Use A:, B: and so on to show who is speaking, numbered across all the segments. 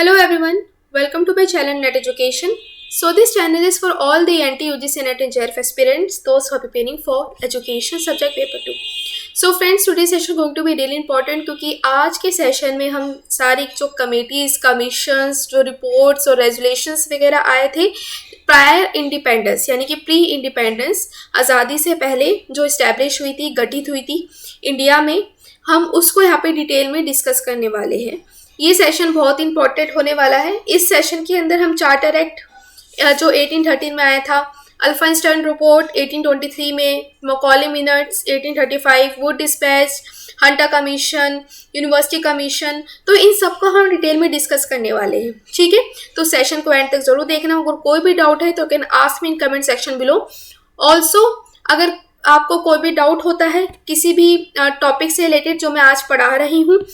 A: Hello everyone, welcome to my channel Net Education. So this channel is for all the NT-UGC NET and JRF aspirants, those who are preparing for education subject paper 2. So friends, today's session going to be really important क्योंकि आज के session में हम सारी जो committees, commissions, जो reports और रेजुलेशंस वगैरह आए थे प्रायर इंडिपेंडेंस यानी कि प्री इंडिपेंडेंस, आज़ादी से पहले जो इस्टेब्लिश हुई थी, गठित हुई थी इंडिया में, हम उसको यहाँ पे डिटेल में डिस्कस करने वाले हैं. ये सेशन बहुत इंपॉर्टेंट होने वाला है. इस सेशन के अंदर हम चार्टर एक्ट जो 1813 में आया था, अल्फाइंस्टाइन रिपोर्ट 1823 में, Macaulay minutes 1835, Wood dispatch, Hunter commission, university commission, तो इन सबको हम डिटेल में डिस्कस करने वाले हैं. ठीक है, तो सेशन को एंड तक जरूर देखना. अगर कोई भी डाउट है तो can ask me in comment section below. Also अगर आपको कोई भी डाउट होता है किसी भी टॉपिक से रिलेटेड जो मैं आज पढ़ा रही हूँ,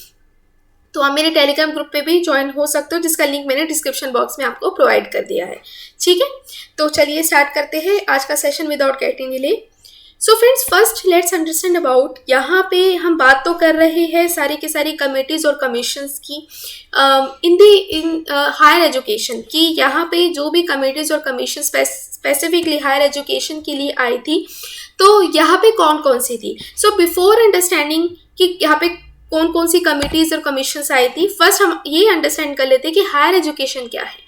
A: तो आप मेरे टेलीग्राम ग्रुप पे भी ज्वाइन हो सकते हो, जिसका लिंक मैंने डिस्क्रिप्शन बॉक्स में आपको प्रोवाइड कर दिया है. ठीक है, तो चलिए स्टार्ट करते हैं आज का session without getting delay. So friends, first let's understand about, यहाँ पे हम बात तो कर रहे हैं सारी की सारी कमेटीज और कमीशंस की इन हायर एजुकेशन की. यहाँ पे जो भी कमेटीज और कमीशन स्पेसिफिकली हायर एजुकेशन के लिए आई थी, तो यहाँ पे कौन कौन सी थी. सो बिफोर अंडरस्टैंडिंग कि यहाँ पे कौन कौन सी कमिटीज और कमीशंस आई थी, फर्स्ट हम ये अंडरस्टैंड कर लेते हैं कि हायर एजुकेशन क्या है.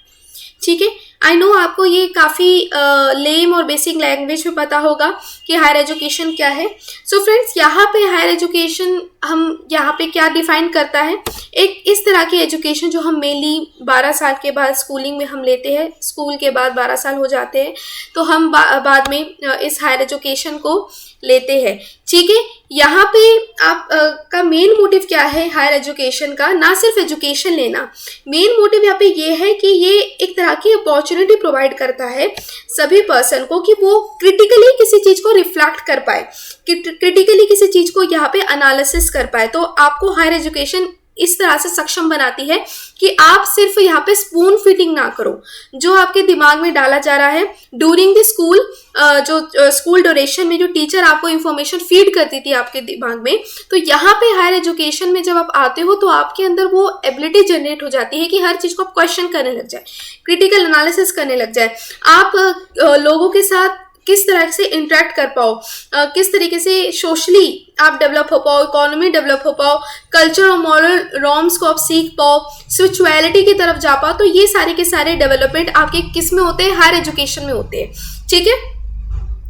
A: ठीक है, आई नो आपको ये काफ़ी लेम और बेसिक लैंग्वेज में पता होगा कि हायर एजुकेशन क्या है. सो फ्रेंड्स, यहाँ पे हायर एजुकेशन हम यहाँ पे क्या डिफाइन करता है, एक इस तरह की एजुकेशन जो हम मेनली 12 साल के बाद स्कूलिंग में हम लेते हैं. स्कूल के बाद 12 साल हो जाते हैं तो हम बाद में इस हायर एजुकेशन को लेते हैं. ठीक है, यहाँ पे आप का मेन मोटिव क्या है हायर एजुकेशन का, ना सिर्फ एजुकेशन लेना. मेन मोटिव यहाँ पे ये है कि ये एक तरह की अपॉर्चुनिटी प्रोवाइड करता है सभी पर्सन को कि वो क्रिटिकली किसी चीज़ को रिफ्लेक्ट कर पाए, क्रिटिकली किसी चीज़ को यहाँ पे एनालिसिस कर पाए. तो आपको हायर एजुकेशन इस तरह से सक्षम बनाती है कि आप सिर्फ यहाँ पे स्पून फीडिंग ना करो. जो आपके दिमाग में डाला जा रहा है ड्यूरिंग द स्कूल, जो स्कूल ड्यूरेशन में जो टीचर आपको इन्फॉर्मेशन फीड करती थी आपके दिमाग में, तो यहाँ पे हायर एजुकेशन में जब आप आते हो तो आपके अंदर वो एबिलिटी जनरेट हो जाती है कि हर चीज़ को आप क्वेश्चन करने लग जाए, क्रिटिकल एनालिसिस करने लग जाए, आप लोगों के साथ किस तरह से इंटरेक्ट कर पाओ, किस तरीके से सोशली आप डेवलप हो पाओ, इकोनॉमी डेवलप हो पाओ, कल्चर और मॉरल नॉर्म्स को आप सीख पाओ, स्पिरिचुअलिटी की तरफ जा पाओ. तो ये सारे के सारे डेवलपमेंट आपके किस में होते हैं, हायर एजुकेशन में होते हैं. ठीक है,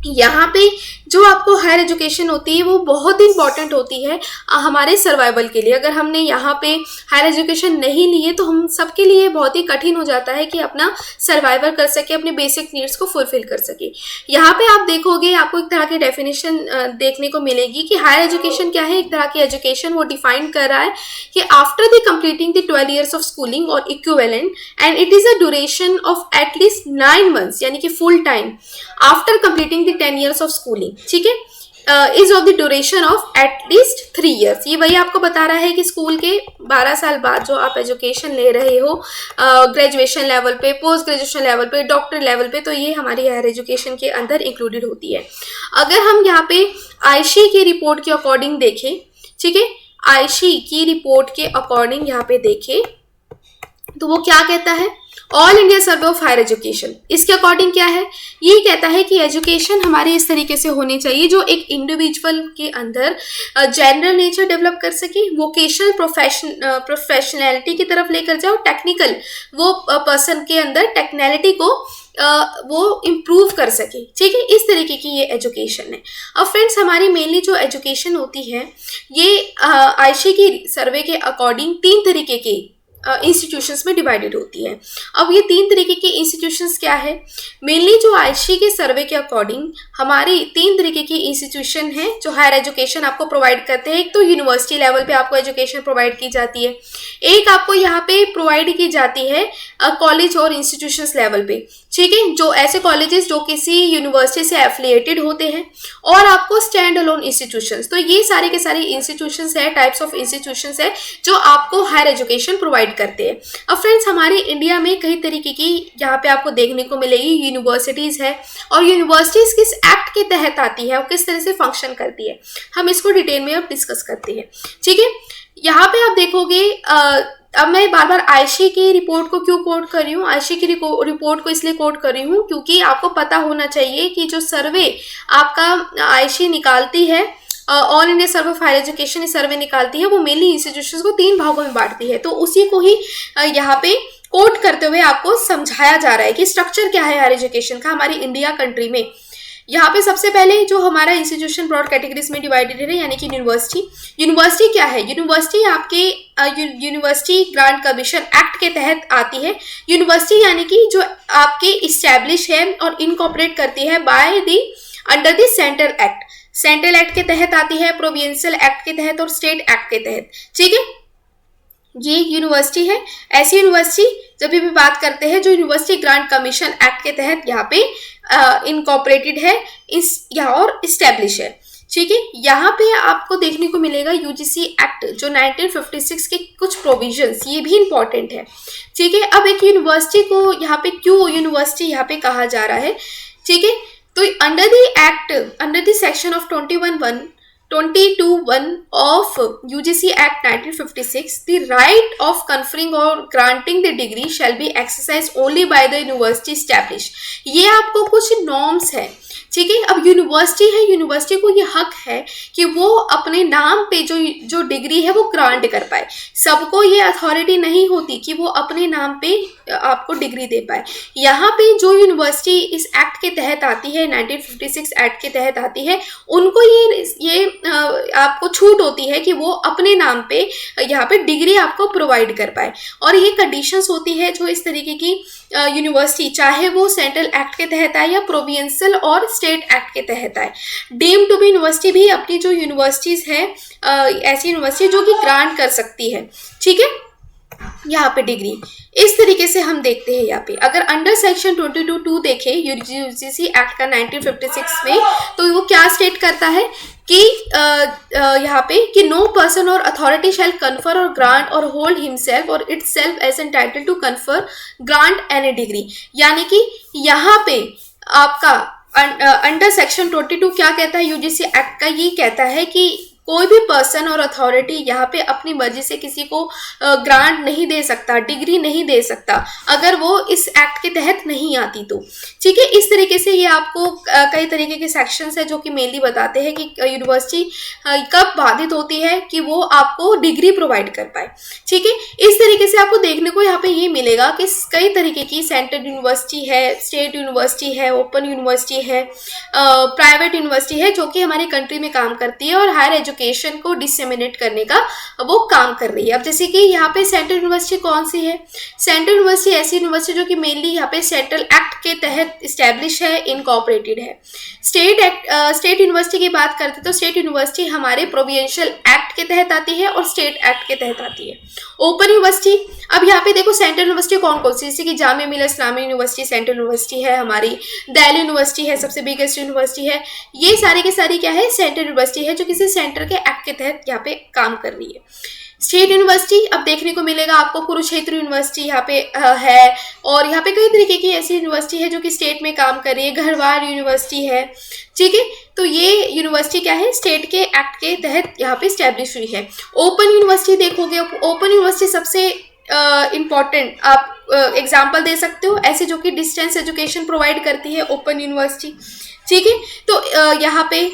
A: यहाँ पे जो आपको हायर एजुकेशन होती है वो बहुत इंपॉर्टेंट होती है हमारे सर्वाइवल के लिए. अगर हमने यहाँ पे हायर एजुकेशन नहीं लिए तो हम सबके लिए बहुत ही कठिन हो जाता है कि अपना सर्वाइवल कर सके, अपने बेसिक नीड्स को फुलफिल कर सके. यहाँ पे आप देखोगे आपको एक तरह की डेफिनेशन देखने को मिलेगी कि हायर एजुकेशन क्या है. एक तरह की एजुकेशन वो डिफाइन कर रहा है कि after the completing the 12 years of schooling और equivalent and it is a duration of at least 9 months यानी कि full time after completing 10 years of schooling. ठीक है, is of the duration of at least 3 years. ये वही आपको बता रहा है कि स्कूल के 12 साल बाद जो आप एजुकेशन ले रहे हो ग्रेजुएशन लेवल पे, पोस्ट ग्रेजुएशन लेवल पे, डॉक्टर लेवल पे, तो ये हमारी हायर एजुकेशन के अंदर इंक्लूडेड होती है. अगर हम यहाँ पे आईशी की रिपोर्ट के अकॉर्डिंग देखें, ठीक है, आईशी की रिपोर्ट के अकॉर्डिंग यहाँ पे देखें तो वो क्या कहता है, all India survey of higher education, इसके अकॉर्डिंग क्या है, ये कहता है कि एजुकेशन हमारी इस तरीके से होनी चाहिए जो एक इंडिविजुअल के अंदर जनरल नेचर डेवलप कर सके, वोकेशनल प्रोफेशनैलिटी की तरफ लेकर जाओ, टेक्निकल वो पर्सन के अंदर टेक्नैलिटी को वो इम्प्रूव कर सके. ठीक है, इस तरीके की ये एजुकेशन है. अब फ्रेंड्स, हमारी मेनली जो एजुकेशन होती है ये आईशी की सर्वे के अकॉर्डिंग 3 तरीके के इंस्टीट्यूशंस में डिवाइडेड होती है. अब ये 3 तरीके के इंस्टीट्यूशंस क्या है, मेनली जो आईशी के सर्वे के अकॉर्डिंग हमारी 3 तरीके की इंस्टीट्यूशन है जो हायर एजुकेशन आपको प्रोवाइड करते हैं. एक तो यूनिवर्सिटी लेवल पे आपको एजुकेशन प्रोवाइड की जाती है, एक आपको यहाँ पे प्रोवाइड की जाती है कॉलेज और इंस्टीट्यूशंस लेवल पे. ठीक है, जो ऐसे कॉलेजेस जो किसी यूनिवर्सिटी से एफिलिएटेड होते हैं, और आपको स्टैंड अलोन इंस्टीट्यूशंस. तो ये सारे के सारे इंस्टीट्यूशंस है, टाइप्स ऑफ इंस्टीट्यूशंस है जो आपको हायर एजुकेशन प्रोवाइड करते हैं. अब फ्रेंड्स, हमारे इंडिया में कई तरीके की यहाँ पे आपको देखने को मिलेगी यूनिवर्सिटीज़ है, और यूनिवर्सिटीज़ किस एक्ट के तहत आती है और किस तरह से फंक्शन करती है, हम इसको डिटेल में अब डिस्कस करते हैं. ठीक है, यहाँ पे आप देखोगे अब मैं बार बार आयशी की रिपोर्ट को क्यों कोट कर रही हूँ, आयशी की रिपोर्ट को इसलिए कोट कर रही हूँ क्योंकि आपको पता होना चाहिए कि जो सर्वे आपका आयशी निकालती है, all India survey of higher education survey निकालती है, वो मेनली इंस्टीट्यूशंस को 3 भागों में बांटती है। तो उसी को ही यहाँ पे कोट करते हुए आपको समझाया जा रहा है कि स्ट्रक्चर क्या है हायर एजुकेशन का हमारी इंडिया कंट्री में। यहाँ पे सबसे पहले जो हमारा इंस्टीट्यूशन ब्रॉड कैटेगरीज में डिवाइडेड है, यानी कि यूनिवर्सिटी। यूनिवर्सिटी क्या है? यूनिवर्सिटी आपके यूनिवर्सिटी ग्रांट कमीशन एक्ट के तहत आती है। यूनिवर्सिटी यानी कि जो आपके इस्टेब्लिश है और इनकॉर्पोरेट करती है by the under the central act. Central act के तहत आती है, प्रोविंशियल एक्ट के तहत और स्टेट एक्ट के तहत। ठीक है, ये यूनिवर्सिटी है। ऐसी यूनिवर्सिटी जब भी बात करते हैं जो यूनिवर्सिटी ग्रांट कमीशन एक्ट के तहत यहाँ पे इनकॉर्पोरेटेड है इस यहाँ और इस्टेब्लिश है। ठीक है, यहाँ पे आपको देखने को मिलेगा यूजीसी एक्ट जो 1956 के कुछ प्रोविजंस, ये भी इंपॉर्टेंट है। ठीक है, अब एक यूनिवर्सिटी को यहाँ पे क्यों यूनिवर्सिटी यहाँ पे कहा जा रहा है? ठीक है, तो under the act, under the section of 22(1) of UGC Act 1956, the right of conferring or granting the degree shall be exercised only by the university established। ये आपको कुछ नॉर्म्स है। ठीक है, अब यूनिवर्सिटी है, यूनिवर्सिटी को ये हक है कि वो अपने नाम पे जो डिग्री है वो ग्रांट कर पाए। सबको ये अथॉरिटी नहीं होती कि वो अपने नाम पे आपको डिग्री दे पाए। यहाँ पे जो यूनिवर्सिटी इस एक्ट के तहत आती है, 1956 एक्ट के तहत आती है, उनको ये आपको छूट होती है कि वो अपने नाम पे यहाँ पे डिग्री आपको प्रोवाइड कर पाए। और ये कंडीशंस होती है जो इस तरीके की यूनिवर्सिटी, चाहे वो सेंट्रल एक्ट के तहत आए या प्रोविंशियल और स्टेट एक्ट के तहत आए। डीम टू बी यूनिवर्सिटी भी अपनी जो यूनिवर्सिटीज है, ऐसी यूनिवर्सिटी जो कि ग्रांट कर सकती है। ठीक है, यहाँ पे डिग्री इस तरीके से हम देखते हैं। यहाँ पे अगर अंडर सेक्शन 22(2) देखें यूजीसी एक्ट का 1956 में, तो वो क्या स्टेट करता है कि यहाँ पे कि no person or authority shall confer or grant or hold himself or itself as entitled to confer grant any degree. यानी कि यहाँ पे आपका अंडर सेक्शन 22 क्या कहता है यूजीसी एक्ट का? ये कहता है कि कोई भी पर्सन और अथॉरिटी यहाँ पे अपनी मर्जी से किसी को ग्रांट नहीं दे सकता, डिग्री नहीं दे सकता अगर वो इस एक्ट के तहत नहीं आती तो। ठीक है, इस तरीके से ये आपको कई तरीके के सेक्शंस है जो कि मेनली बताते हैं कि यूनिवर्सिटी कब बाधित होती है कि वो आपको डिग्री प्रोवाइड कर पाए। ठीक है, इस तरीके से आपको देखने को यहाँ पे ये मिलेगा कि कई तरीके की सेंट्रल यूनिवर्सिटी है, स्टेट यूनिवर्सिटी है, ओपन यूनिवर्सिटी है, प्राइवेट यूनिवर्सिटी है जो कि हमारी कंट्री में काम करती है और हायर एजुकेशन को डिसेमिनेट करने का वो काम कर रही है। अब जैसे कि यहाँ पे सेंट्रल यूनिवर्सिटी कौन सी है? सेंट्रल यूनिवर्सिटी ऐसी यूनिवर्सिटी जो कि मेनली यहाँ पे सेंट्रल एक्ट के तहत इस्टेब्लिश है, इनकॉर्पोरेटेड है। स्टेट यूनिवर्सिटी की बात करते तो स्टेट यूनिवर्सिटी हमारे प्रोविंशियल एक्ट के तहत आती है और स्टेट एक्ट के तहत आती है। ओपन यूनिवर्सिटी, अब यहाँ पे देखो सेंट्रल यूनिवर्सिटी कौन कौन सी, जैसे कि Jamia Millia Islamia university central university है, हमारी दिल्ली यूनिवर्सिटी है, सबसे बिगेस्ट यूनिवर्सिटी है। ये सारी की सारी क्या है? सेंट्रल यूनिवर्सिटी है जो किसी सेंटर के एक्ट के तहत यहाँ पे काम कर रही है। स्टेट यूनिवर्सिटी अब देखने को मिलेगा आपको कुरुक्षेत्र यूनिवर्सिटी यहाँ पे है, और यहाँ पे कई तरीके की ऐसी यूनिवर्सिटी है जो कि स्टेट में काम कर रही है। गढ़वाल यूनिवर्सिटी है। ठीक है, तो ये यूनिवर्सिटी क्या है? स्टेट के एक्ट के तहत यहाँ पे स्टैब्लिश हुई है। ओपन यूनिवर्सिटी देखोगे, ओपन यूनिवर्सिटी सबसे इम्पॉर्टेंट आप एग्जाम्पल दे सकते हो ऐसे जो कि डिस्टेंस एजुकेशन प्रोवाइड करती है ओपन यूनिवर्सिटी। ठीक है, तो यहाँ पे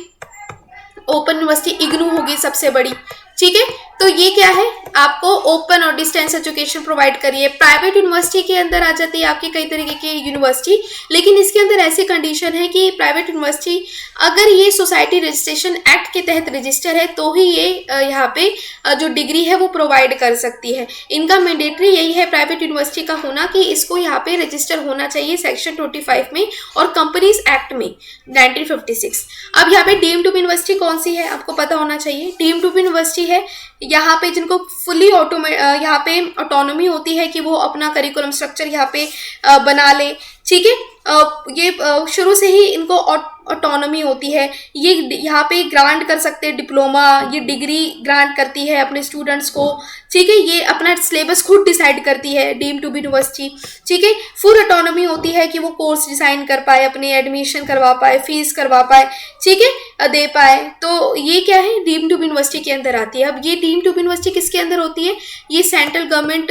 A: ओपन यूनिवर्सिटी इग्नू होगी सबसे बड़ी। ठीक है, तो ये क्या है? आपको ओपन और डिस्टेंस एजुकेशन प्रोवाइड करिए। प्राइवेट यूनिवर्सिटी के अंदर आ जाती है आपकी कई तरीके की यूनिवर्सिटी, लेकिन इसके अंदर ऐसी कंडीशन है कि प्राइवेट यूनिवर्सिटी अगर ये सोसाइटी रजिस्ट्रेशन एक्ट के तहत रजिस्टर है तो ही ये यहाँ पे जो डिग्री है वो प्रोवाइड कर सकती है। इनका मैंडेटरी यही है प्राइवेट यूनिवर्सिटी का होना कि इसको यहाँ पे रजिस्टर होना चाहिए सेक्शन 25 में और कंपनीज एक्ट में 1956। अब यहाँ पे डीम्ड टू बी यूनिवर्सिटी कौन सी है? आपको पता होना चाहिए। डीम्ड टू बी यूनिवर्सिटी है यहाँ पे जिनको फुली यहाँ पे ऑटोनॉमी होती है कि वो अपना करिकुलम स्ट्रक्चर यहाँ पे बना ले। ठीक है, ये शुरू से ही इनको ऑटोनॉमी होती है, ये यहाँ पे ग्रांट कर सकते हैं डिप्लोमा, ये डिग्री ग्रांट करती है अपने स्टूडेंट्स को, ठीक है। ये अपना सिलेबस खुद डिसाइड करती है डीम टू बी यूनिवर्सिटी, ठीक है। फुल ऑटोनॉमी होती है कि वो कोर्स डिजाइन कर पाए, अपनी एडमिशन करवा पाए, फीस करवा पाए, ठीक है, दे पाए। तो ये क्या है, डीम टू बी यूनिवर्सिटी के अंदर आती है। अब ये डीम टू बी यूनिवर्सिटी किसके अंदर होती है, ये सेंट्रल गवर्नमेंट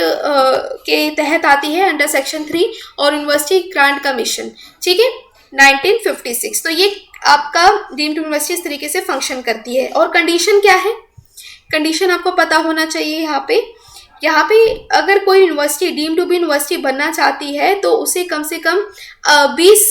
A: के तहत आती है अंडर सेक्शन 3 और यूनिवर्सिटी ग्रांट कमीशन, ठीक है, 1956। तो ये आपका डीम टू यूनिवर्सिटी इस तरीके से फंक्शन करती है। और कंडीशन क्या है, कंडीशन आपको पता होना चाहिए। यहाँ पे अगर कोई university deem to be university बनना चाहती है तो उसे कम से कम 20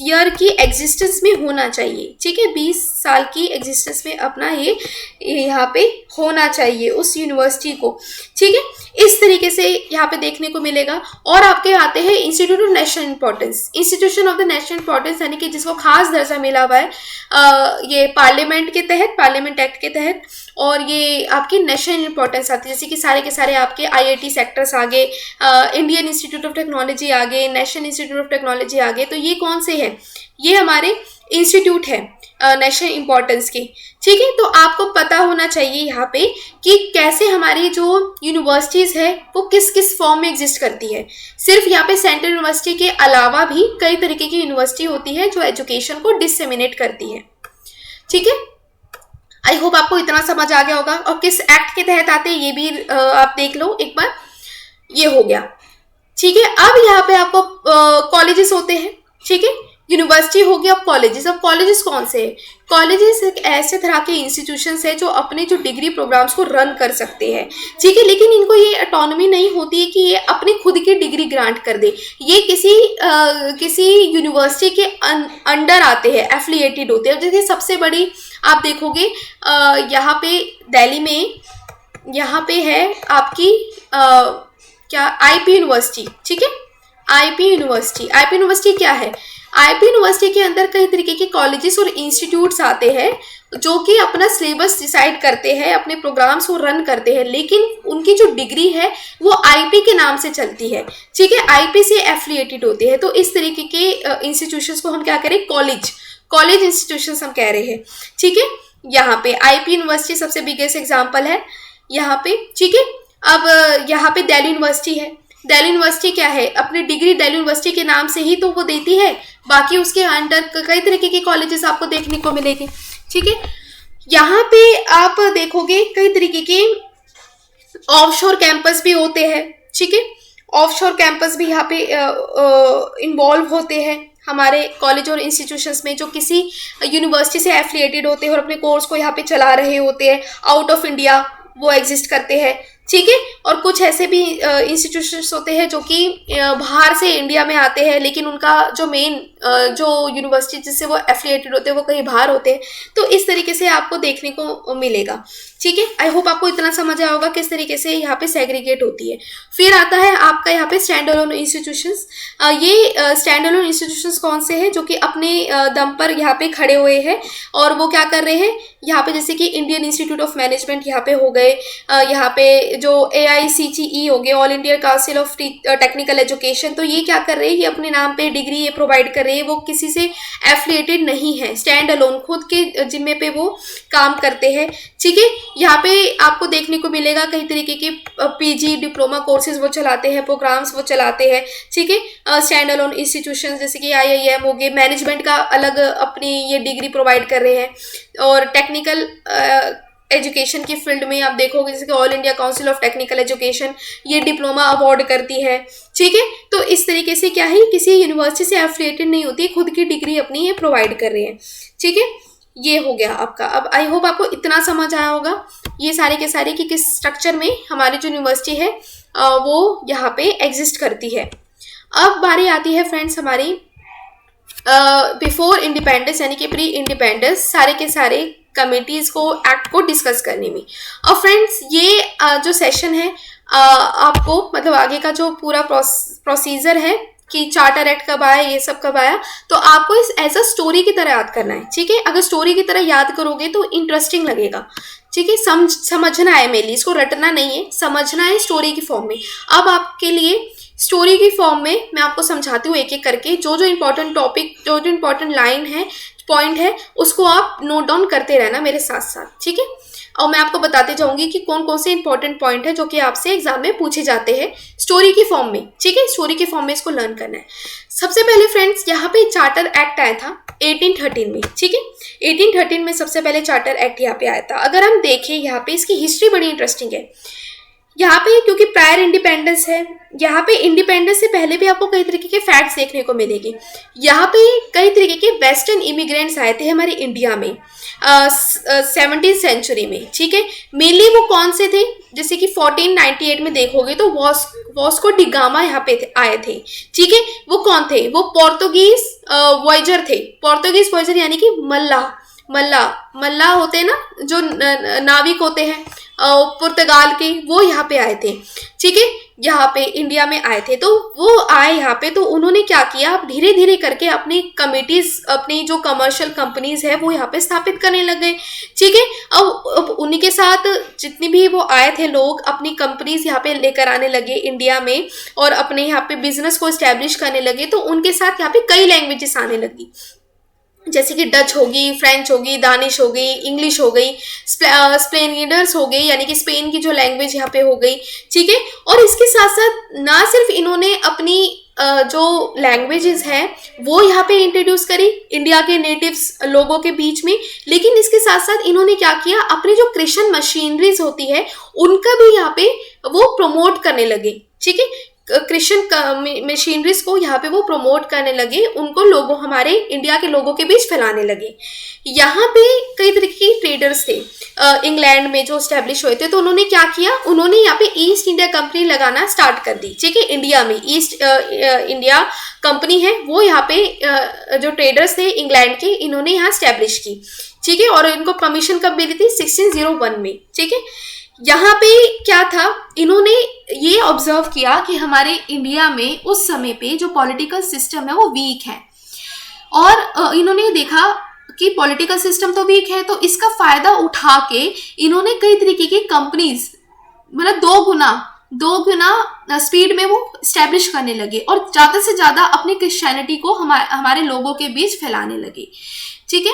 A: ईयर की एग्जिस्टेंस में होना चाहिए, ठीक है, 20 साल की एग्जिस्टेंस में अपना ये यहाँ पे होना चाहिए उस यूनिवर्सिटी को, ठीक है। इस तरीके से यहाँ पे देखने को मिलेगा। और आपके आते हैं institute of national importance, institution of the national importance, यानी कि जिसको खास दर्जा मिला हुआ है ये पार्लियामेंट के तहत, पार्लियामेंट एक्ट के तहत। और ये आपकी नेशनल इंपॉर्टेंस आती है, जैसे कि सारे के सारे आपके IIT सेक्टर्स आगे, इंडियन इंस्टीट्यूट ऑफ टेक्नोलॉजी आगे, नेशनल इंस्टीट्यूट ऑफ टेक्नोलॉजी आगे। तो ये कौन से हैं, ये हमारे इंस्टीट्यूट है नेशनल इंपॉर्टेंस की, ठीक है। तो आपको पता होना चाहिए यहाँ पे कि कैसे हमारी जो यूनिवर्सिटीज़ है वो किस किस फॉर्म में एग्जिस्ट करती है। सिर्फ यहाँ पे सेंट्रल यूनिवर्सिटी के अलावा भी कई तरीके की यूनिवर्सिटी होती है जो एजुकेशन को डिसेमिनेट करती है, ठीक है। आई होप आपको इतना समझ आ गया होगा। और किस एक्ट के तहत आते हैं ये भी आप देख लो एक बार, ये हो गया, ठीक है। अब यहाँ पे आपको कॉलेजेस होते हैं, ठीक है, यूनिवर्सिटी हो गई। अब कॉलेजेस, अब कॉलेजेस कौन से हैं, कॉलेजेस एक ऐसे तरह के इंस्टीट्यूशंस है जो अपने जो डिग्री प्रोग्राम्स को रन कर सकते हैं, ठीक है। लेकिन इनको ये ऑटोनॉमी नहीं होती है कि ये अपनी खुद की डिग्री ग्रांट कर दे, ये किसी यूनिवर्सिटी के अंडर आते हैं, एफिलिएटेड होते हैं। जैसे सबसे बड़ी आप देखोगे यहाँ पे दिल्ली में, यहाँ पे है आपकी क्या IP यूनिवर्सिटी, ठीक है, IP यूनिवर्सिटी क्या है, IP यूनिवर्सिटी के अंदर कई तरीके के कॉलेजेस और इंस्टीट्यूट्स आते हैं जो कि अपना सिलेबस डिसाइड करते हैं, अपने प्रोग्राम्स को रन करते हैं, लेकिन उनकी जो डिग्री है वो IP के नाम से चलती है, ठीक है, IP से एफिलिएटेड होते हैं। तो इस तरीके के इंस्टीट्यूशंस को हम क्या करें, कॉलेज इंस्टीट्यूशंस हम कह रहे हैं, ठीक है। यहाँ पे IP यूनिवर्सिटी सबसे बिगेस्ट एग्जाम्पल है यहाँ पे, ठीक है। अब यहाँ पे दिल्ली यूनिवर्सिटी है, दिल्ली यूनिवर्सिटी क्या है, अपनी डिग्री दिल्ली यूनिवर्सिटी के नाम से ही तो वो देती है, बाकी उसके अंडर कई तरीके के कॉलेजेस आपको देखने को मिलेंगे, ठीक है। यहाँ पे आप देखोगे कई तरीके के ऑफशोर कैंपस भी होते हैं, ठीक है, ऑफशोर कैंपस भी यहाँ पे इन्वॉल्व होते हैं हमारे कॉलेज और इंस्टीट्यूशंस में, जो किसी यूनिवर्सिटी से एफिलिएटेड होते हैं और अपने कोर्स को यहाँ पे चला रहे होते हैं, आउट ऑफ इंडिया वो एग्जिस्ट करते हैं, ठीक है। और कुछ ऐसे भी इंस्टीट्यूशंस होते हैं जो कि बाहर से इंडिया में आते हैं, लेकिन उनका जो मेन जो यूनिवर्सिटी जिससे वो एफिलिएटेड होते हैं वो कहीं बाहर होते हैं। तो इस तरीके से आपको देखने को मिलेगा, ठीक है। आई होप आपको इतना समझ आया होगा किस तरीके से यहाँ पे सेग्रीगेट होती है। फिर आता है आपका यहाँ पे स्टैंड अलोन इंस्टीट्यूशंस। ये स्टैंड अलोन इंस्टीट्यूशंस कौन से हैं, जो कि अपने दम पर यहाँ पे खड़े हुए हैं और वो क्या कर रहे हैं यहाँ पे, जैसे कि इंडियन इंस्टीट्यूट ऑफ मैनेजमेंट यहाँ पे हो गए, यहाँ पे जो AICTE हो गए, all India council of technical education. तो ये क्या कर रहे हैं, ये अपने नाम पे डिग्री ये प्रोवाइड कर रहे हैं, वो किसी से एफिलिएटेड नहीं है, स्टैंड अलोन खुद के जिम्मे पे वो काम करते हैं, ठीक है। यहाँ पे आपको देखने को मिलेगा कई तरीके के PG डिप्लोमा कोर्सेज वो चलाते हैं, प्रोग्राम्स वो चलाते हैं, ठीक है। स्टैंड अलोन इंस्टीट्यूशन जैसे कि IIM हो गए, मैनेजमेंट का अलग अपनी ये डिग्री प्रोवाइड कर रहे हैं। और टेक्निकल एजुकेशन की फील्ड में आप देखोगे जैसे कि all India council of technical education ये डिप्लोमा अवार्ड करती है, ठीक है। तो इस तरीके से क्या है, किसी यूनिवर्सिटी से एफिलिएटेड नहीं होती, खुद की डिग्री अपनी ये प्रोवाइड कर रहे हैं, ठीक है। ये हो गया आपका। अब आई होप आपको इतना समझ आया होगा ये सारे के सारे कि किस स्ट्रक्चर में हमारी जो यूनिवर्सिटी है वो यहाँ पे एग्जिस्ट करती है। अब बारी आती है फ्रेंड्स हमारी बिफोर इंडिपेंडेंस यानी कि प्री इंडिपेंडेंस सारे के सारे कमिटीज को एक्ट को डिस्कस करने में। और फ्रेंड्स ये जो सेशन है आपको मतलब आगे का जो पूरा प्रोसीजर है कि चार्टर एक्ट कब आया, ये सब कब आया, तो आपको इस एज अ स्टोरी की तरह याद करना है, ठीक है। अगर स्टोरी की तरह याद करोगे तो इंटरेस्टिंग लगेगा, ठीक है। समझना है, मेनली इसको रटना नहीं है, समझना है स्टोरी की फॉर्म में। अब आपके लिए स्टोरी की फॉर्म में मैं आपको समझाती हूँ एक एक करके, जो जो इम्पोर्टेंट टॉपिक, जो जो इम्पोर्टेंट लाइन है, पॉइंट है उसको आप नोट डाउन करते रहना मेरे साथ साथ, ठीक है। और मैं आपको बताते जाऊंगी कि कौन कौन से इंपॉर्टेंट पॉइंट है जो कि आपसे एग्जाम में पूछे जाते हैं स्टोरी के फॉर्म में, ठीक है। स्टोरी के फॉर्म में इसको लर्न करना है। सबसे पहले फ्रेंड्स यहाँ पे चार्टर एक्ट आया था 1813 में, ठीक है। 1813 में सबसे पहले चार्टर एक्ट यहाँ पे आया था। अगर हम देखें यहाँ पे इसकी हिस्ट्री बड़ी इंटरेस्टिंग है। यहाँ पे क्योंकि प्रायर इंडिपेंडेंस है, यहाँ पे इंडिपेंडेंस से पहले भी आपको कई तरीके के फैक्ट्स देखने को मिलेंगे। यहाँ पे कई तरीके के वेस्टर्न इमिग्रेंट्स आए थे हमारे इंडिया में 17th सेंचुरी में, ठीक है। मेनली वो कौन से थे, जैसे कि 1498 में देखोगे तो वास्को डी गामा यहाँ पे आए थे, ठीक है। वो कौन थे, वो पोर्तुगीज वॉयजर थे। पोर्तुगीज वॉयजर यानी कि मल्ला होते हैं ना, जो नाविक होते हैं पुर्तगाल के, वो यहाँ पे आए थे, ठीक है। यहाँ पे इंडिया में आए थे, तो वो आए यहाँ पे, तो उन्होंने क्या किया, अब धीरे धीरे करके अपनी कमिटीज, अपनी जो कमर्शियल कंपनीज है वो यहाँ पे स्थापित करने लग गए, ठीक है। अब उन्हीं के साथ जितनी भी वो आए थे लोग अपनी कंपनीज यहाँ पे लेकर आने लगे इंडिया में और अपने यहाँ पे बिजनेस को एस्टेब्लिश करने लगे। तो उनके साथ यहाँ पे कई लैंग्वेजेस आने लगी, जैसे कि डच होगी, फ्रेंच होगी, दानिश हो गई, इंग्लिश हो गई, स्पेनियर्स हो गई, यानी कि स्पेन की जो लैंग्वेज यहाँ पे हो गई, ठीक है। और इसके साथ साथ ना सिर्फ इन्होंने अपनी जो लैंग्वेजेस हैं वो यहाँ पे इंट्रोड्यूस करी इंडिया के नेटिव्स लोगों के बीच में, लेकिन इसके साथ साथ इन्होंने क्या किया, अपनी जो क्रिश्चियन मशीनरीज होती है उनका भी यहाँ पे वो प्रमोट करने लगे, ठीक है। क्रिश्चियन मशीनरीज को यहाँ पे वो प्रमोट करने लगे, उनको लोगों, हमारे इंडिया के लोगों के बीच फैलाने लगे। यहाँ पे कई तरीके के ट्रेडर्स थे इंग्लैंड में जो स्टैब्लिश हुए थे, तो उन्होंने क्या किया, उन्होंने यहाँ पे ईस्ट इंडिया कंपनी लगाना स्टार्ट कर दी, ठीक है। इंडिया में ईस्ट इंडिया कंपनी है वो यहाँ पे जो ट्रेडर्स थे इंग्लैंड के, इन्होंने यहाँ स्टैब्लिश की, ठीक है। और इनको परमिशन कब मिली थी, 1601 में, ठीक है। यहाँ पे क्या था, इन्होंने ये ऑब्जर्व किया कि हमारे इंडिया में उस समय पे जो पॉलिटिकल सिस्टम है वो वीक है, और इन्होंने देखा कि पॉलिटिकल सिस्टम तो वीक है, तो इसका फायदा उठा के इन्होंने कई तरीके की कंपनीज, मतलब दो गुना स्पीड में वो स्टैब्लिश करने लगे और ज़्यादा से ज़्यादा अपनी क्रिश्चियनिटी को हमारे लोगों के बीच फैलाने लगे, ठीक है।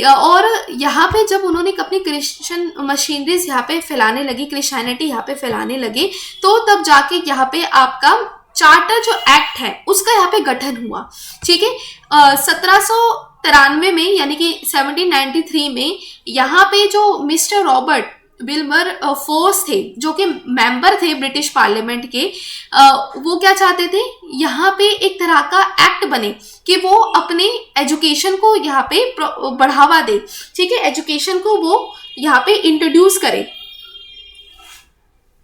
A: और यहाँ पे जब उन्होंने अपनी क्रिश्चियन मशीनरीज यहाँ पे फैलाने लगी, क्रिश्चियनिटी यहाँ पे फैलाने लगे, तो तब जाके यहाँ पे आपका चार्टर जो एक्ट है उसका यहाँ पे गठन हुआ, ठीक है। 1793 में, यानी कि 1793 में यहाँ पे जो मिस्टर रॉबर्ट विल्बर फोर्स थे, जो कि मेंबर थे ब्रिटिश पार्लियामेंट के, वो क्या चाहते थे, यहाँ पे एक तरह का एक्ट बने कि वो अपने एजुकेशन को यहाँ पे बढ़ावा दे, ठीक है। एजुकेशन को वो यहाँ पे इंट्रोड्यूस करे,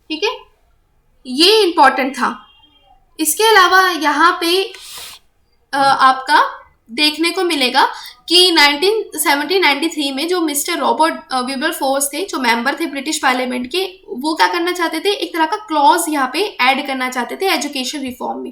A: ठीक है, ये इंपॉर्टेंट था। इसके अलावा यहाँ पे आपका देखने को मिलेगा कि 1793 में जो मिस्टर रॉबर्ट विल्बर फोर्स थे, जो मेंबर थे ब्रिटिश पार्लियामेंट के, वो क्या करना चाहते थे, एक तरह का क्लॉज यहाँ पे ऐड करना चाहते थे एजुकेशन रिफॉर्म में।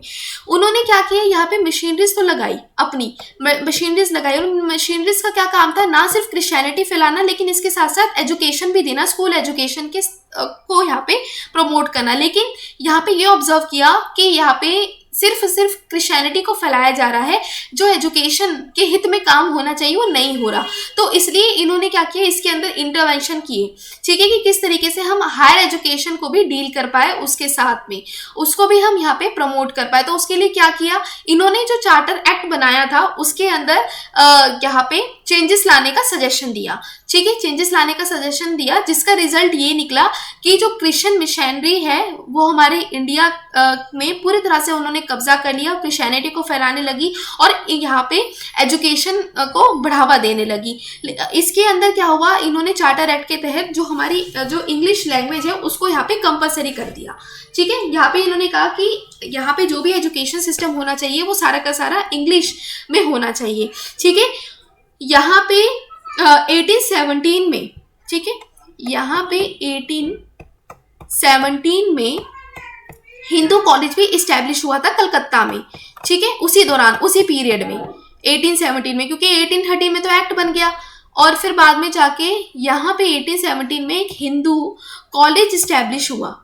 A: उन्होंने क्या किया, यहाँ पे मशीनरीज तो लगाई, अपनी मशीनरीज लगाई, और मशीनरीज का क्या काम था, ना सिर्फ क्रिश्चियनिटी फैलाना, लेकिन इसके साथ साथ एजुकेशन भी देना, स्कूल एजुकेशन के को यहाँ पे प्रमोट करना। लेकिन यहाँ पे ये ऑब्जर्व किया कि यहाँ पे सिर्फ क्रिश्चियनिटी को फैलाया जा रहा है, जो एजुकेशन के हित में काम होना चाहिए वो नहीं हो रहा। तो इसलिए इन्होंने क्या किया, इसके अंदर इंटरवेंशन किए, ठीक है, कि किस तरीके से हम हायर एजुकेशन को भी डील कर पाए, उसके साथ में उसको भी हम यहाँ पे प्रमोट कर पाए। तो उसके लिए क्या किया, इन्होंने जो चार्टर एक्ट बनाया था उसके अंदर यहाँ पे चेंजेस लाने का सजेशन दिया, ठीक है, चेंजेस लाने का सजेशन दिया, जिसका रिजल्ट ये निकला कि जो क्रिश्चियन मिशनरी है वो हमारे इंडिया में पूरी तरह से उन्होंने कब्जा कर लिया, क्रिश्चियनिटी को फैलाने लगी और यहाँ पे एजुकेशन को बढ़ावा देने लगी। इसके अंदर क्या हुआ, इन्होंने चार्टर एक्ट के तहत जो हमारी जो इंग्लिश लैंग्वेज है उसको यहाँ पे कंपलसरी कर दिया, ठीक है। यहाँ पे इन्होंने कहा कि यहाँ पे जो भी एजुकेशन सिस्टम होना चाहिए वो सारा का सारा इंग्लिश में होना चाहिए, ठीक है। यहाँ पे 1817 में, ठीक है, यहाँ पे 1817 में हिंदू कॉलेज भी इस्टेब्लिश हुआ था कलकत्ता में, ठीक है, उसी दौरान, उसी पीरियड में 1817 में, क्योंकि 1830 में तो एक्ट बन गया और फिर बाद में जाके यहाँ पे 1817 में एक हिंदू कॉलेज इस्टेब्लिश हुआ,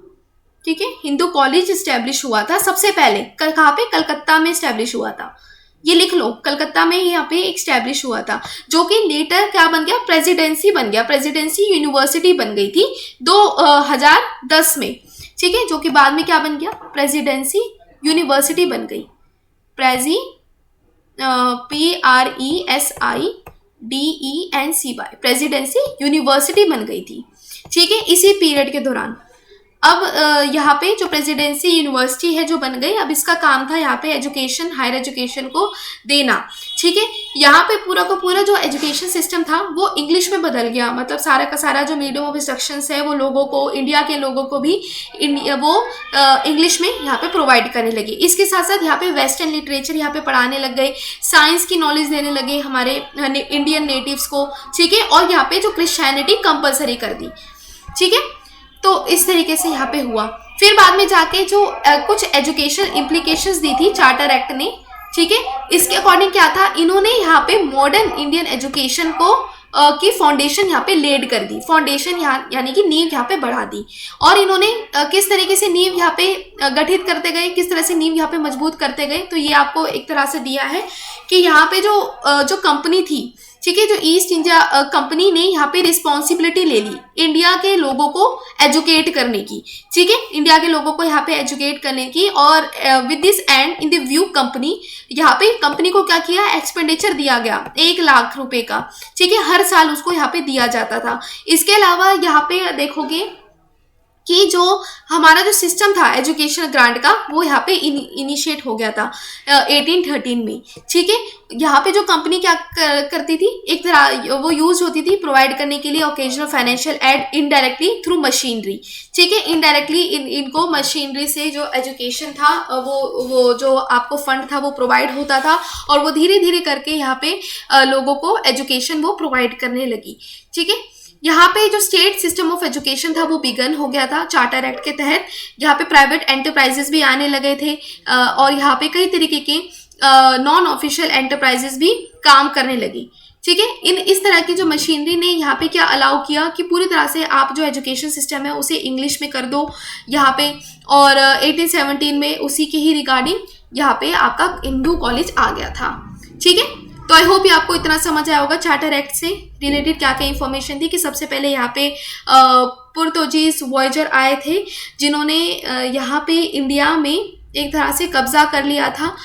A: ठीक है, हिंदू कॉलेज इस्टेब्लिश हुआ था सबसे पहले। कहाँ पे, कलकत्ता में इस्टेब्लिश हुआ था, ये लिख लो, कलकत्ता में यहाँ पे एक्स्टैब्लिश हुआ था, जो कि लेटर क्या बन गया, प्रेसिडेंसी बन गया, प्रेसिडेंसी यूनिवर्सिटी बन गई थी 2010 में, ठीक है, जो कि बाद में क्या बन गया, प्रेसिडेंसी यूनिवर्सिटी बन गई, PRESIDENCY, प्रेसिडेंसी यूनिवर्सिटी बन गई थी, ठीक है, इसी पीरियड के दौरान। अब यहाँ पे जो प्रेसिडेंसी यूनिवर्सिटी है जो बन गई, अब इसका काम था यहाँ पे एजुकेशन, हायर एजुकेशन को देना, ठीक है। यहाँ पे पूरा का पूरा जो एजुकेशन सिस्टम था वो इंग्लिश में बदल गया, मतलब सारा का सारा जो मीडियम ऑफ इंस्ट्रक्शंस है वो लोगों को, इंडिया के लोगों को भी वो इंग्लिश में यहाँ पे प्रोवाइड करने लगे। इसके साथ साथ यहाँ पे वेस्टर्न लिटरेचर यहाँ पे पढ़ाने लग गए, साइंस की नॉलेज देने लगे हमारे इंडियन नेटिव्स को, ठीक है, और यहाँ पे जो क्रिश्चियनिटी कंपलसरी कर दी, ठीक है। तो इस तरीके से यहाँ पे हुआ। फिर बाद में जाके जो कुछ एजुकेशन इम्प्लीकेशंस दी थी चार्टर एक्ट ने, ठीक है, इसके अकॉर्डिंग क्या था, इन्होंने यहाँ पे मॉडर्न इंडियन एजुकेशन को की फाउंडेशन यहाँ पे लेड कर दी, फाउंडेशन यहाँ यानी कि नींव यहाँ पे बढ़ा दी। और इन्होंने किस तरीके से नींव यहाँ पे गठित करते गए, किस तरह से नींव यहाँ पे मजबूत करते गए, तो ये आपको एक तरह से दिया है कि यहाँ पे जो कंपनी थी, ठीक है, जो ईस्ट इंडिया कंपनी ने यहाँ पे रिस्पॉन्सिबिलिटी ले ली इंडिया के लोगों को एजुकेट करने की, ठीक है, इंडिया के लोगों को यहाँ पे एजुकेट करने की। और with this and in the view company, यहाँ पे कंपनी को क्या किया, एक्सपेंडिचर दिया गया 1 लाख रुपए का, ठीक है, हर साल उसको यहाँ पे दिया जाता था। इसके अलावा यहाँ पे देखोगे कि जो हमारा जो सिस्टम था एजुकेशन ग्रांट का, वो यहाँ पे इनिशिएट हो गया था 1813 में, ठीक है। यहाँ पे जो कंपनी क्या करती थी, एक तरह वो यूज होती थी प्रोवाइड करने के लिए occasional financial aid indirectly through machinery, ठीक है, इनडायरेक्टली इनको मशीनरी से जो एजुकेशन था वो जो आपको फंड था वो प्रोवाइड होता था, और वो धीरे धीरे करके यहाँ पे लोगों को एजुकेशन वो प्रोवाइड करने लगी, ठीक है। यहाँ पे जो स्टेट सिस्टम ऑफ एजुकेशन था वो बिगन हो गया था चार्टर एक्ट के तहत। यहाँ पे प्राइवेट एंटरप्राइजेस भी आने लगे थे, और यहाँ पे कई तरीके के नॉन ऑफिशियल एंटरप्राइजेस भी काम करने लगी, ठीक है। इस तरह की जो मशीनरी ने यहाँ पे क्या अलाउ किया कि पूरी तरह से आप जो एजुकेशन सिस्टम है उसे इंग्लिश में कर दो यहाँ पे। और 1817 में उसी के ही रिगार्डिंग यहाँ पे आपका हिंदू कॉलेज आ गया था, ठीक है। तो आई होप ये आपको इतना समझ आया होगा चार्टर एक्ट से रिलेटेड क्या क्या इन्फॉर्मेशन थी, कि सबसे पहले यहाँ पे पुर्तगालीज वॉयजर आए थे जिन्होंने यहाँ पे इंडिया में एक तरह से कब्जा कर लिया था,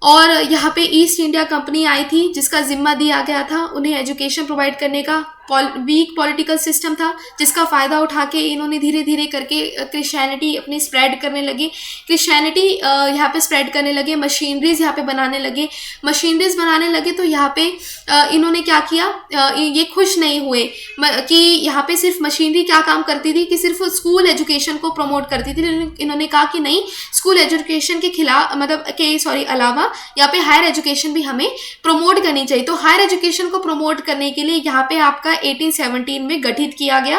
A: और यहाँ पे ईस्ट इंडिया कंपनी आई थी जिसका जिम्मा दिया गया था उन्हें एजुकेशन प्रोवाइड करने का। वीक पॉलिटिकल सिस्टम था जिसका फ़ायदा उठा के इन्होंने धीरे धीरे करके क्रिश्चियनिटी अपनी स्प्रेड करने लगे, क्रिश्चियनिटी यहाँ पे स्प्रेड करने लगे, मशीनरीज यहाँ पे बनाने लगे, मशीनरीज बनाने लगे। तो यहाँ पे इन्होंने क्या किया, ये खुश नहीं हुए कि यहाँ पे सिर्फ मशीनरी क्या काम करती थी कि सिर्फ स्कूल एजुकेशन को प्रमोट करती थी। इन्होंने कहा कि नहीं, स्कूल एजुकेशन के खिलाफ अलावा यहाँ पे हायर एजुकेशन भी हमें प्रमोट करनी चाहिए। तो हायर एजुकेशन को प्रमोट करने के लिए यहाँ पे आपका 1817 में गठित किया गया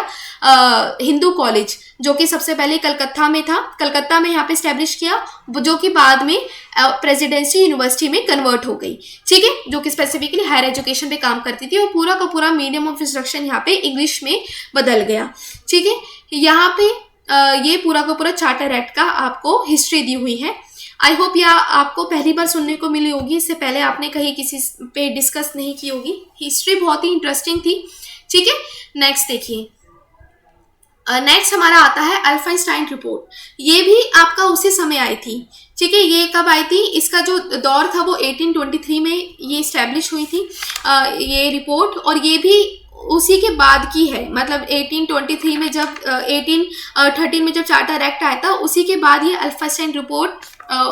A: हिंदू कॉलेज, जो कि सबसे पहले कलकत्ता में था, कलकत्ता में यहाँ पे स्टैब्लिश किया, जो कि बाद में प्रेसिडेंसी यूनिवर्सिटी में कन्वर्ट हो गई, ठीक है, जो कि स्पेसिफिकली हायर एजुकेशन पे काम करती थी। और पूरा का पूरा मीडियम ऑफ इंस्ट्रक्शन यहाँ पे इंग्लिश में बदल गया, ठीक है। यहाँ पे ये पूरा का पूरा चार्टर एक्ट का आपको हिस्ट्री दी हुई है। आई होप यह आपको पहली बार सुनने को मिली होगी, इससे पहले आपने कहीं किसी पे डिस्कस नहीं की होगी। हिस्ट्री बहुत ही इंटरेस्टिंग थी, ठीक है। नेक्स्ट देखिए, नेक्स्ट हमारा आता है अल्फाइंस्टाइन रिपोर्ट। ये भी आपका उसी समय आई थी, ठीक है। ये कब आई थी, इसका जो दौर था वो 1823 में ये इस्टेब्लिश हुई थी ये रिपोर्ट, और ये भी उसी के बाद की है, मतलब 1823 में जब 1813 में जब चार्टर एक्ट आया था उसी के बाद ये अल्फाइंस्टाइन रिपोर्ट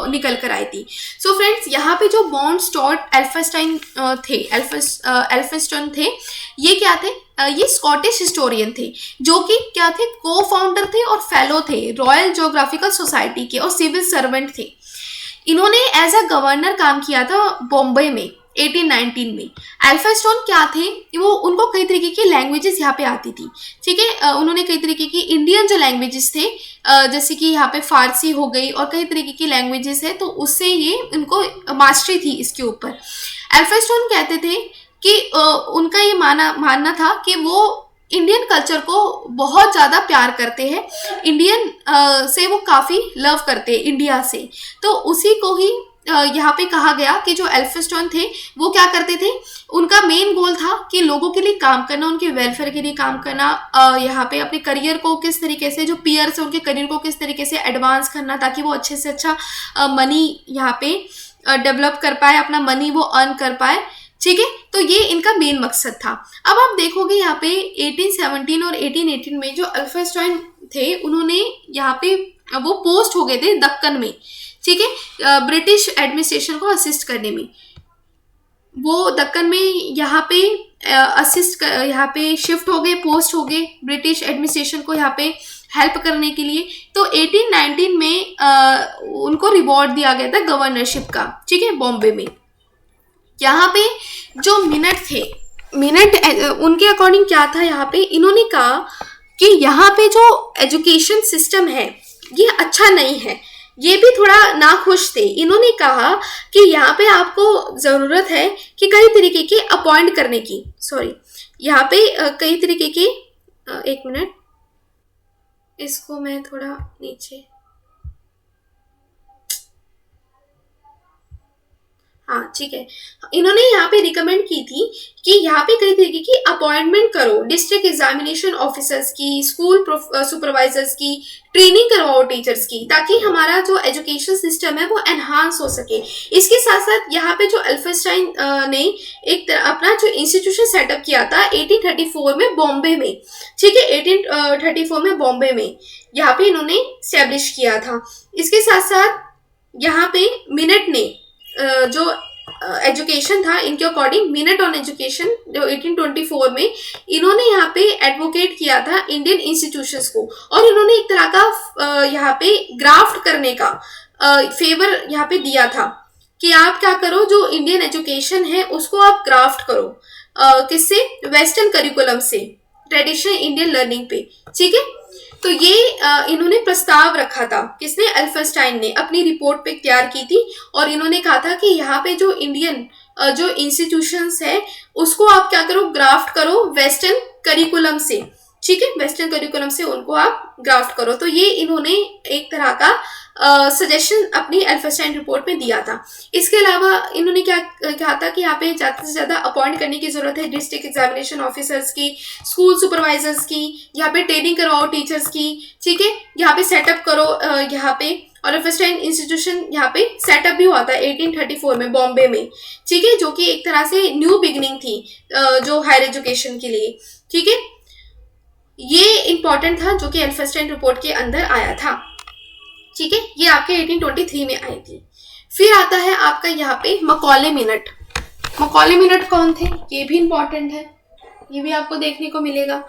A: निकल कर आई थी। सो फ्रेंड्स, यहाँ पे जो बॉन्ड स्टॉर्ट एल्फिंस्टाइन थे, ये क्या थे, ये स्कॉटिश हिस्टोरियन थे, जो कि क्या थे, को फाउंडर थे और फेलो थे रॉयल ज्योग्राफिकल सोसाइटी के, और सिविल सर्वेंट थे। इन्होंने एज अ गवर्नर काम किया था बॉम्बे में 1819 में। एल्फिंस्टोन क्या थे, वो उनको कई तरीके की लैंग्वेजेस यहाँ पे आती थी, ठीक है। उन्होंने कई तरीके की इंडियन जो लैंग्वेजेस थे, जैसे कि यहाँ पे फारसी हो गई और कई तरीके की लैंग्वेजेस है, तो उससे ये उनको मास्टरी थी इसके ऊपर। एल्फिंस्टोन कहते थे कि उनका ये मानना था कि वो इंडियन कल्चर को बहुत ज़्यादा प्यार करते हैं, इंडियन से वो काफ़ी लव करते हैं, इंडिया से। तो उसी को ही यहाँ पे कहा गया कि जो एल्फिंस्टन थे वो क्या करते थे, उनका मेन गोल था कि लोगों के लिए काम करना, उनके वेलफेयर के लिए काम करना, यहाँ पे अपने करियर को किस तरीके से, जो पीयर्स है उनके करियर को किस तरीके से एडवांस करना ताकि वो अच्छे से अच्छा मनी यहाँ पे डेवलप कर पाए, अपना मनी वो अर्न कर पाए। ठीक है, तो ये इनका मेन मकसद था। अब आप देखोगे यहाँ पे 1817 और 1818 में जो एल्फिंस्टन थे उन्होंने यहाँ पे वो पोस्ट हो गए थे दक्कन में। ठीक है, ब्रिटिश एडमिनिस्ट्रेशन को असिस्ट करने में, वो दक्कन में यहाँ पे यहाँ पे शिफ्ट हो गए, पोस्ट हो गए ब्रिटिश एडमिनिस्ट्रेशन को यहाँ पे हेल्प करने के लिए। तो 1819 में उनको रिवॉर्ड दिया गया था गवर्नरशिप का। ठीक है, बॉम्बे में। यहाँ पे जो मिनट थे, मिनट उनके अकॉर्डिंग क्या था, यहाँ पे इन्होंने कहा कि यहाँ पे जो एजुकेशन सिस्टम है ये अच्छा नहीं है, ये भी थोड़ा नाखुश थे। इन्होंने कहा कि यहाँ पे आपको ज़रूरत है कि कई तरीके के अपॉइंट करने की, सॉरी यहाँ पे कई तरीके के, एक मिनट इसको मैं थोड़ा नीचे, हाँ ठीक है, इन्होंने यहाँ पे रिकमेंड की थी कि यहाँ पे कई तरीके की अपॉइंटमेंट करो, डिस्ट्रिक्ट एग्जामिनेशन ऑफिसर्स की, स्कूल सुपरवाइजर्स की ट्रेनिंग करवाओ टीचर्स की, ताकि हमारा जो एजुकेशन सिस्टम है वो एनहांस हो सके। इसके साथ साथ यहाँ पे जो एल्फिंस्टाइन ने एक अपना जो इंस्टीट्यूशन सेटअप किया था 1834 में बॉम्बे में। ठीक है, 1834 में बॉम्बे में यहाँ पे इन्होंने स्टैब्लिश किया था। इसके साथ साथ यहाँ पे मिनट ने जो एजुकेशन था इनके अकॉर्डिंग, मिनट ऑन एजुकेशन जो 1824 में इन्होंने यहाँ पे एडवोकेट किया था इंडियन इंस्टीट्यूशंस को, और इन्होंने एक तरह का यहाँ पे ग्राफ्ट करने का फेवर यहाँ पे दिया था कि आप क्या करो, जो इंडियन एजुकेशन है उसको आप ग्राफ्ट करो, किससे, वेस्टर्न करिकुलम से, ट्रेडिशनल इंडियन लर्निंग पे। ठीक है, तो ये इन्होंने प्रस्ताव रखा था, किसने, एल्फिंस्टाइन ने अपनी रिपोर्ट पे तैयार की थी, और इन्होंने कहा था कि यहाँ पे जो इंडियन जो इंस्टीट्यूशंस है उसको आप क्या करो, ग्राफ्ट करो वेस्टर्न करिकुलम से। ठीक है, वेस्टर्न करिकुलम से उनको आप ग्राफ्ट करो। तो ये इन्होंने एक तरह का सजेशन अपनी एल्फिंस्टाइन रिपोर्ट में दिया था। इसके अलावा इन्होंने क्या कहा था कि यहाँ पे ज़्यादा से ज़्यादा अपॉइंट करने की ज़रूरत है, डिस्ट्रिक्ट एग्जामिनेशन ऑफिसर्स की, स्कूल सुपरवाइजर्स की, यहाँ पे ट्रेनिंग करवाओ टीचर्स की। ठीक है, यहाँ पे सेटअप करो यहाँ पे, और एल्फिंस्टाइन इंस्टीट्यूशन यहाँ पे सेटअप भी हुआ था 1834 में बॉम्बे में। ठीक है, जो कि एक तरह से न्यू बिगनिंग थी जो हायर एजुकेशन के लिए। ठीक है, ये इंपॉर्टेंट था जो कि एल्फिंस्टाइन रिपोर्ट के अंदर आया था। ठीक है, ये आपके 1823 में आई थी। फिर आता है आपका यहाँ पे मकॉले मिनट। मकॉले मिनट कौन थे, ये भी इंपॉर्टेंट है, ये भी आपको देखने को मिलेगा।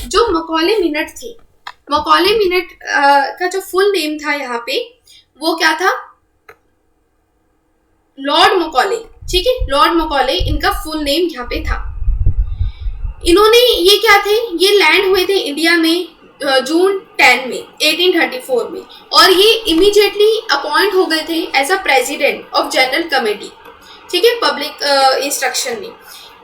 A: जो मकॉले मिनट थे, मकॉले मिनट का जो फुल नेम था यहाँ पे वो क्या था, लॉर्ड मकॉले। ठीक है, लॉर्ड मकॉले इनका फुल नेम यहाँ पे था। इन्होंने ये क्या थे, ये लैंड हुए थे इंडिया में जून 10 में 1834 में, और ये इमीडिएटली अपॉइंट हो गए थे as a president of general committee. ठीक है, पब्लिक इंस्ट्रक्शन में।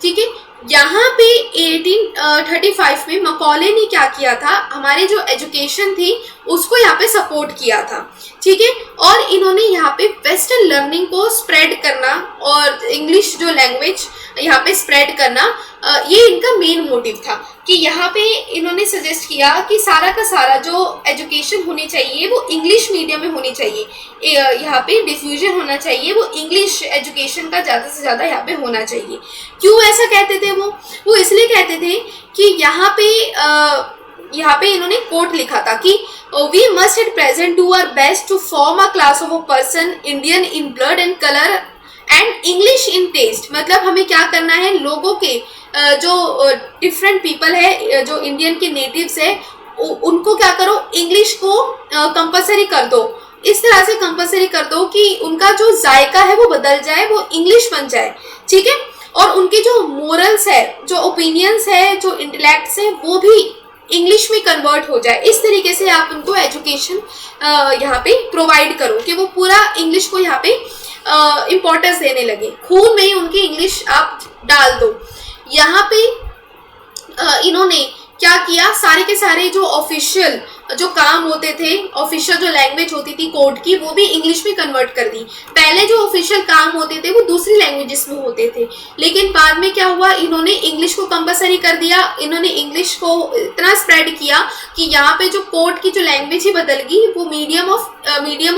A: ठीक है, यहाँ पे 1835 में मकॉले ने क्या किया था, हमारे जो एजुकेशन थी उसको यहाँ पे सपोर्ट किया था। ठीक है, और इन्होंने यहाँ पे वेस्टर्न लर्निंग को स्प्रेड करना और इंग्लिश जो लैंग्वेज यहाँ पे स्प्रेड करना, ये इनका मेन मोटिव था कि यहाँ पे इन्होंने सजेस्ट किया कि सारा का सारा जो एजुकेशन होनी चाहिए वो इंग्लिश मीडियम में होनी चाहिए, यहाँ पे डिफ्यूजन होना चाहिए, वो इंग्लिश एजुकेशन का ज़्यादा से ज़्यादा यहाँ पे होना चाहिए। क्यों ऐसा कहते थे वो इसलिए कहते थे कि यहाँ पे इन्होंने कोट लिखा था कि we must at present do our best to form a class of a person Indian in blood and colour and English in taste. मतलब हमें क्या करना है, लोगों के जो डिफरेंट पीपल है, जो इंडियन के नेटिव्स है, उनको क्या करो, इंग्लिश को कंपलसरी कर दो, इस तरह से कंपलसरी कर दो कि उनका जो जायका है वो बदल जाए, वो इंग्लिश बन जाए। ठीक है, और उनके जो मोरल्स है, जो ओपिनियंस है, जो इंटेलेक्ट्स है, वो भी इंग्लिश में कन्वर्ट हो जाए। इस तरीके से आप उनको एजुकेशन यहाँ पे प्रोवाइड करो कि वो पूरा इंग्लिश को यहाँ पे इम्पोर्टेंस देने लगे, खून में ही उनकी इंग्लिश आप डाल दो। यहाँ पे इन्होंने क्या किया, सारे के सारे जो ऑफिशियल जो काम होते थे, ऑफिशियल जो लैंग्वेज होती थी कोर्ट की, वो भी इंग्लिश में कन्वर्ट कर दी। पहले जो ऑफिशियल काम होते थे वो दूसरी लैंग्वेजेस में होते थे, लेकिन बाद में क्या हुआ, इन्होंने इंग्लिश को कंपलसरी कर दिया। इन्होंने इंग्लिश को इतना स्प्रेड किया कि यहाँ पे जो कोर्ट की जो लैंग्वेज ही बदल गई, वो मीडियम ऑफ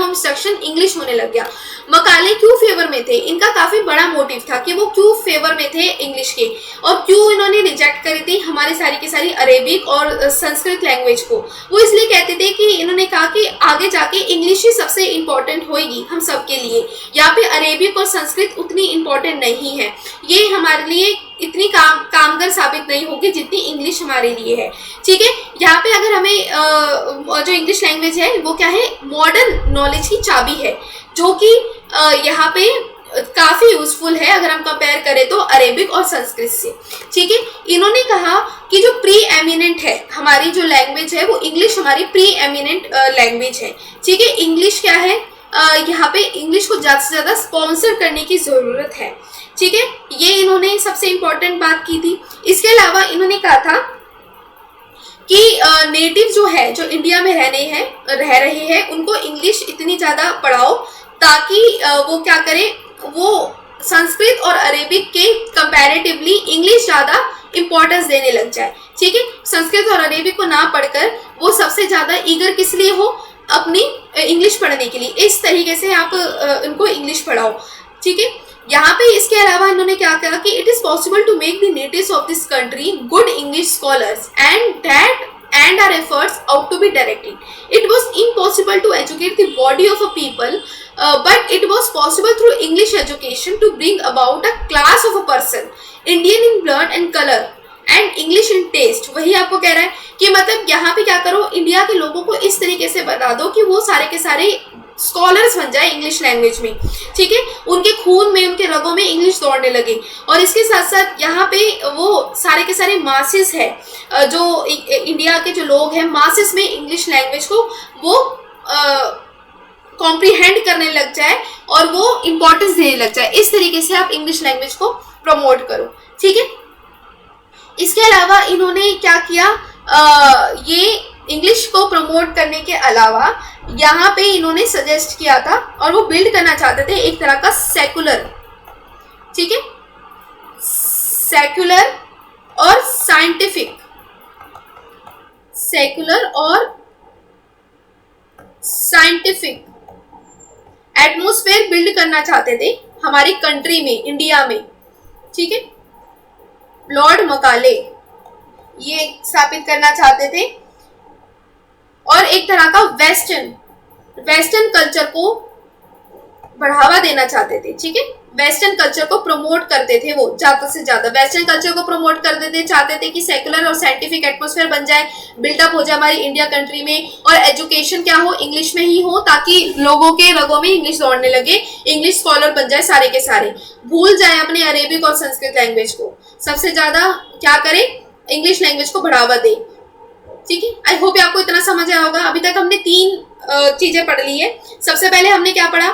A: इंस्ट्रक्शन इंग्लिश होने लग गया। मकाले क्यों फेवर में थे, इनका काफी बड़ा मोटिव था कि वो क्यों फेवर में थे इंग्लिश के, और क्यों इन्होंने रिजेक्ट करी थी हमारी सारी की सारी अरेबिक और संस्कृत लैंग्वेज को। वो इसलिए कहते थे कि इन्होंने कहा कि आगे जाके इंग्लिश ही सबसे इंपॉर्टेंट होगी हम सबके लिए, यहाँ पे अरेबिक और संस्कृत उतनी इंपॉर्टेंट नहीं है, ये हमारे लिए इतनी कामगर साबित नहीं होगी जितनी इंग्लिश हमारे लिए है। ठीक है, यहाँ पे अगर हमें जो इंग्लिश लैंग्वेज है वो क्या है, मॉडर्न नॉलेज की चाबी है, जो कि यहाँ पे काफी यूजफुल है अगर हम कंपेयर करें तो अरेबिक और संस्कृत से। ठीक है, इन्होंने कहा कि जो प्री एमिनेंट है हमारी जो लैंग्वेज है, वो इंग्लिश हमारी प्री एमिनेंट लैंग्वेज है। ठीक है, इंग्लिश क्या है, यहाँ पे इंग्लिश को ज़्यादा से ज़्यादा स्पॉन्सर करने की ज़रूरत है। ठीक है, ये इन्होंने सबसे इम्पोर्टेंट बात की थी। इसके अलावा इन्होंने कहा था कि नेटिव जो है, जो इंडिया में रह रहे हैं, उनको इंग्लिश इतनी ज़्यादा पढ़ाओ ताकि वो क्या करें, वो संस्कृत और अरेबिक के कंपैरेटिवली इंग्लिश ज़्यादा इम्पोर्टेंस देने लग जाए। ठीक है, संस्कृत और अरेबिक को ना पढ़कर वो सबसे ज़्यादा ईगर किस लिए हो, अपनी इंग्लिश पढ़ने के लिए। इस तरीके से आप उनको इंग्लिश पढ़ाओ। ठीक है, यहाँ पे इसके अलावा इन्होंने क्या कहा कि it is possible to make the natives of this country good English scholars and our efforts out to be directed. It was impossible to educate the body of a people, but it was possible through English education to bring about a class of a person, Indian in blood and color and English in taste. वही आपको कह रहा है कि मतलब यहाँ पे क्या करो, इंडिया के लोगों को इस तरीके से बता दो कि वो सारे के सारे स्कॉलर्स बन जाए इंग्लिश लैंग्वेज में। ठीक है, उनके खून में, उनके रगों में इंग्लिश दौड़ने लगे। और इसके साथ साथ यहाँ पे वो सारे के सारे मासेस है, जो इंडिया के जो लोग हैं, मासेस में इंग्लिश लैंग्वेज को वो कॉम्प्रीहेंड करने लग जाए और वो इम्पोर्टेंस देने लग जाए। इस तरीके से आप इंग्लिश लैंग्वेज को प्रमोट करो। ठीक है, इसके अलावा इन्होंने क्या किया, ये इंग्लिश को प्रमोट करने के अलावा यहाँ पे इन्होंने सजेस्ट किया था और वो बिल्ड करना चाहते थे एक तरह का सेकुलर, ठीक है, सेकुलर और साइंटिफिक, सेकुलर और साइंटिफिक एटमॉस्फेयर बिल्ड करना चाहते थे हमारी कंट्री में, इंडिया में। ठीक है, लॉर्ड मकाले ये स्थापित करना चाहते थे और एक तरह का वेस्टर्न कल्चर को बढ़ावा देना चाहते थे। ठीक है, वेस्टर्न कल्चर को प्रमोट करते थे, वो ज्यादा से ज्यादा वेस्टर्न कल्चर को प्रमोट करते थे, चाहते थे कि सेकुलर और साइंटिफिक एटमॉस्फेयर बन जाए, बिल्डअप हो जाए हमारी इंडिया कंट्री में, और एजुकेशन क्या हो, इंग्लिश में ही हो, ताकि लोगों के रगों में इंग्लिश दौड़ने लगे, इंग्लिश स्कॉलर बन जाए सारे के सारे, भूल जाए अपने अरेबिक और संस्कृत लैंग्वेज को, सबसे ज्यादा क्या करे, इंग्लिश लैंग्वेज को बढ़ावा दे। ठीक है, आई होप आपको इतना समझ आया होगा। अभी तक हमने 3 चीजें पढ़ ली है। सबसे पहले हमने क्या पढ़ा,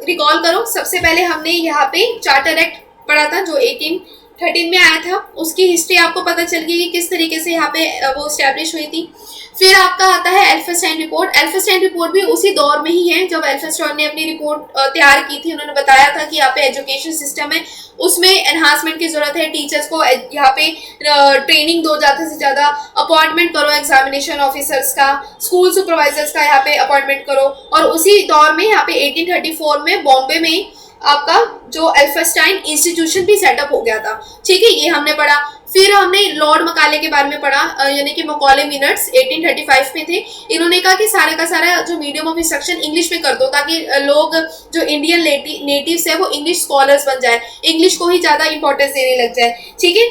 A: रिकॉल करो। सबसे पहले हमने यहाँ पे चार्टर एक्ट पढ़ा था जो 1813 में आया था, उसकी हिस्ट्री आपको पता चल गई कि किस तरीके से यहाँ पे वो स्टैब्लिश हुई थी। फिर आपका आता है एल्फिंस्टाइन रिपोर्ट। एल्फिंस्टाइन रिपोर्ट भी उसी दौर में ही है जब एल्फिंस्टाइन ने अपनी रिपोर्ट तैयार की थी। उन्होंने बताया था कि यहाँ पे एजुकेशन सिस्टम है, उसमें एनहांसमेंट की जरूरत है, टीचर्स को यहाँ पे ट्रेनिंग दो, ज़्यादा से ज़्यादा अपॉइंटमेंट करो एग्जामिनेशन ऑफिसर्स का, स्कूल सुपरवाइजर्स का यहाँ पे अपॉइंटमेंट करो। और उसी दौर में यहाँ पे 1834 में बॉम्बे में आपका जो एल्फिंस्टाइन इंस्टीट्यूशन भी सेटअप हो गया था। ठीक है, ये हमने पढ़ा। फिर हमने लॉर्ड मकाले के बारे में पढ़ा, यानी कि मकॉले मिनट्स 1835 में थे। इन्होंने कहा कि सारे का सारा जो मीडियम ऑफ इंस्ट्रक्शन इंग्लिश में कर दो, ताकि लोग जो इंडियन नेटिव्स है वो इंग्लिश स्कॉलर्स बन जाए, इंग्लिश को ही ज़्यादा इंपॉर्टेंस देने लग जाए। ठीक है,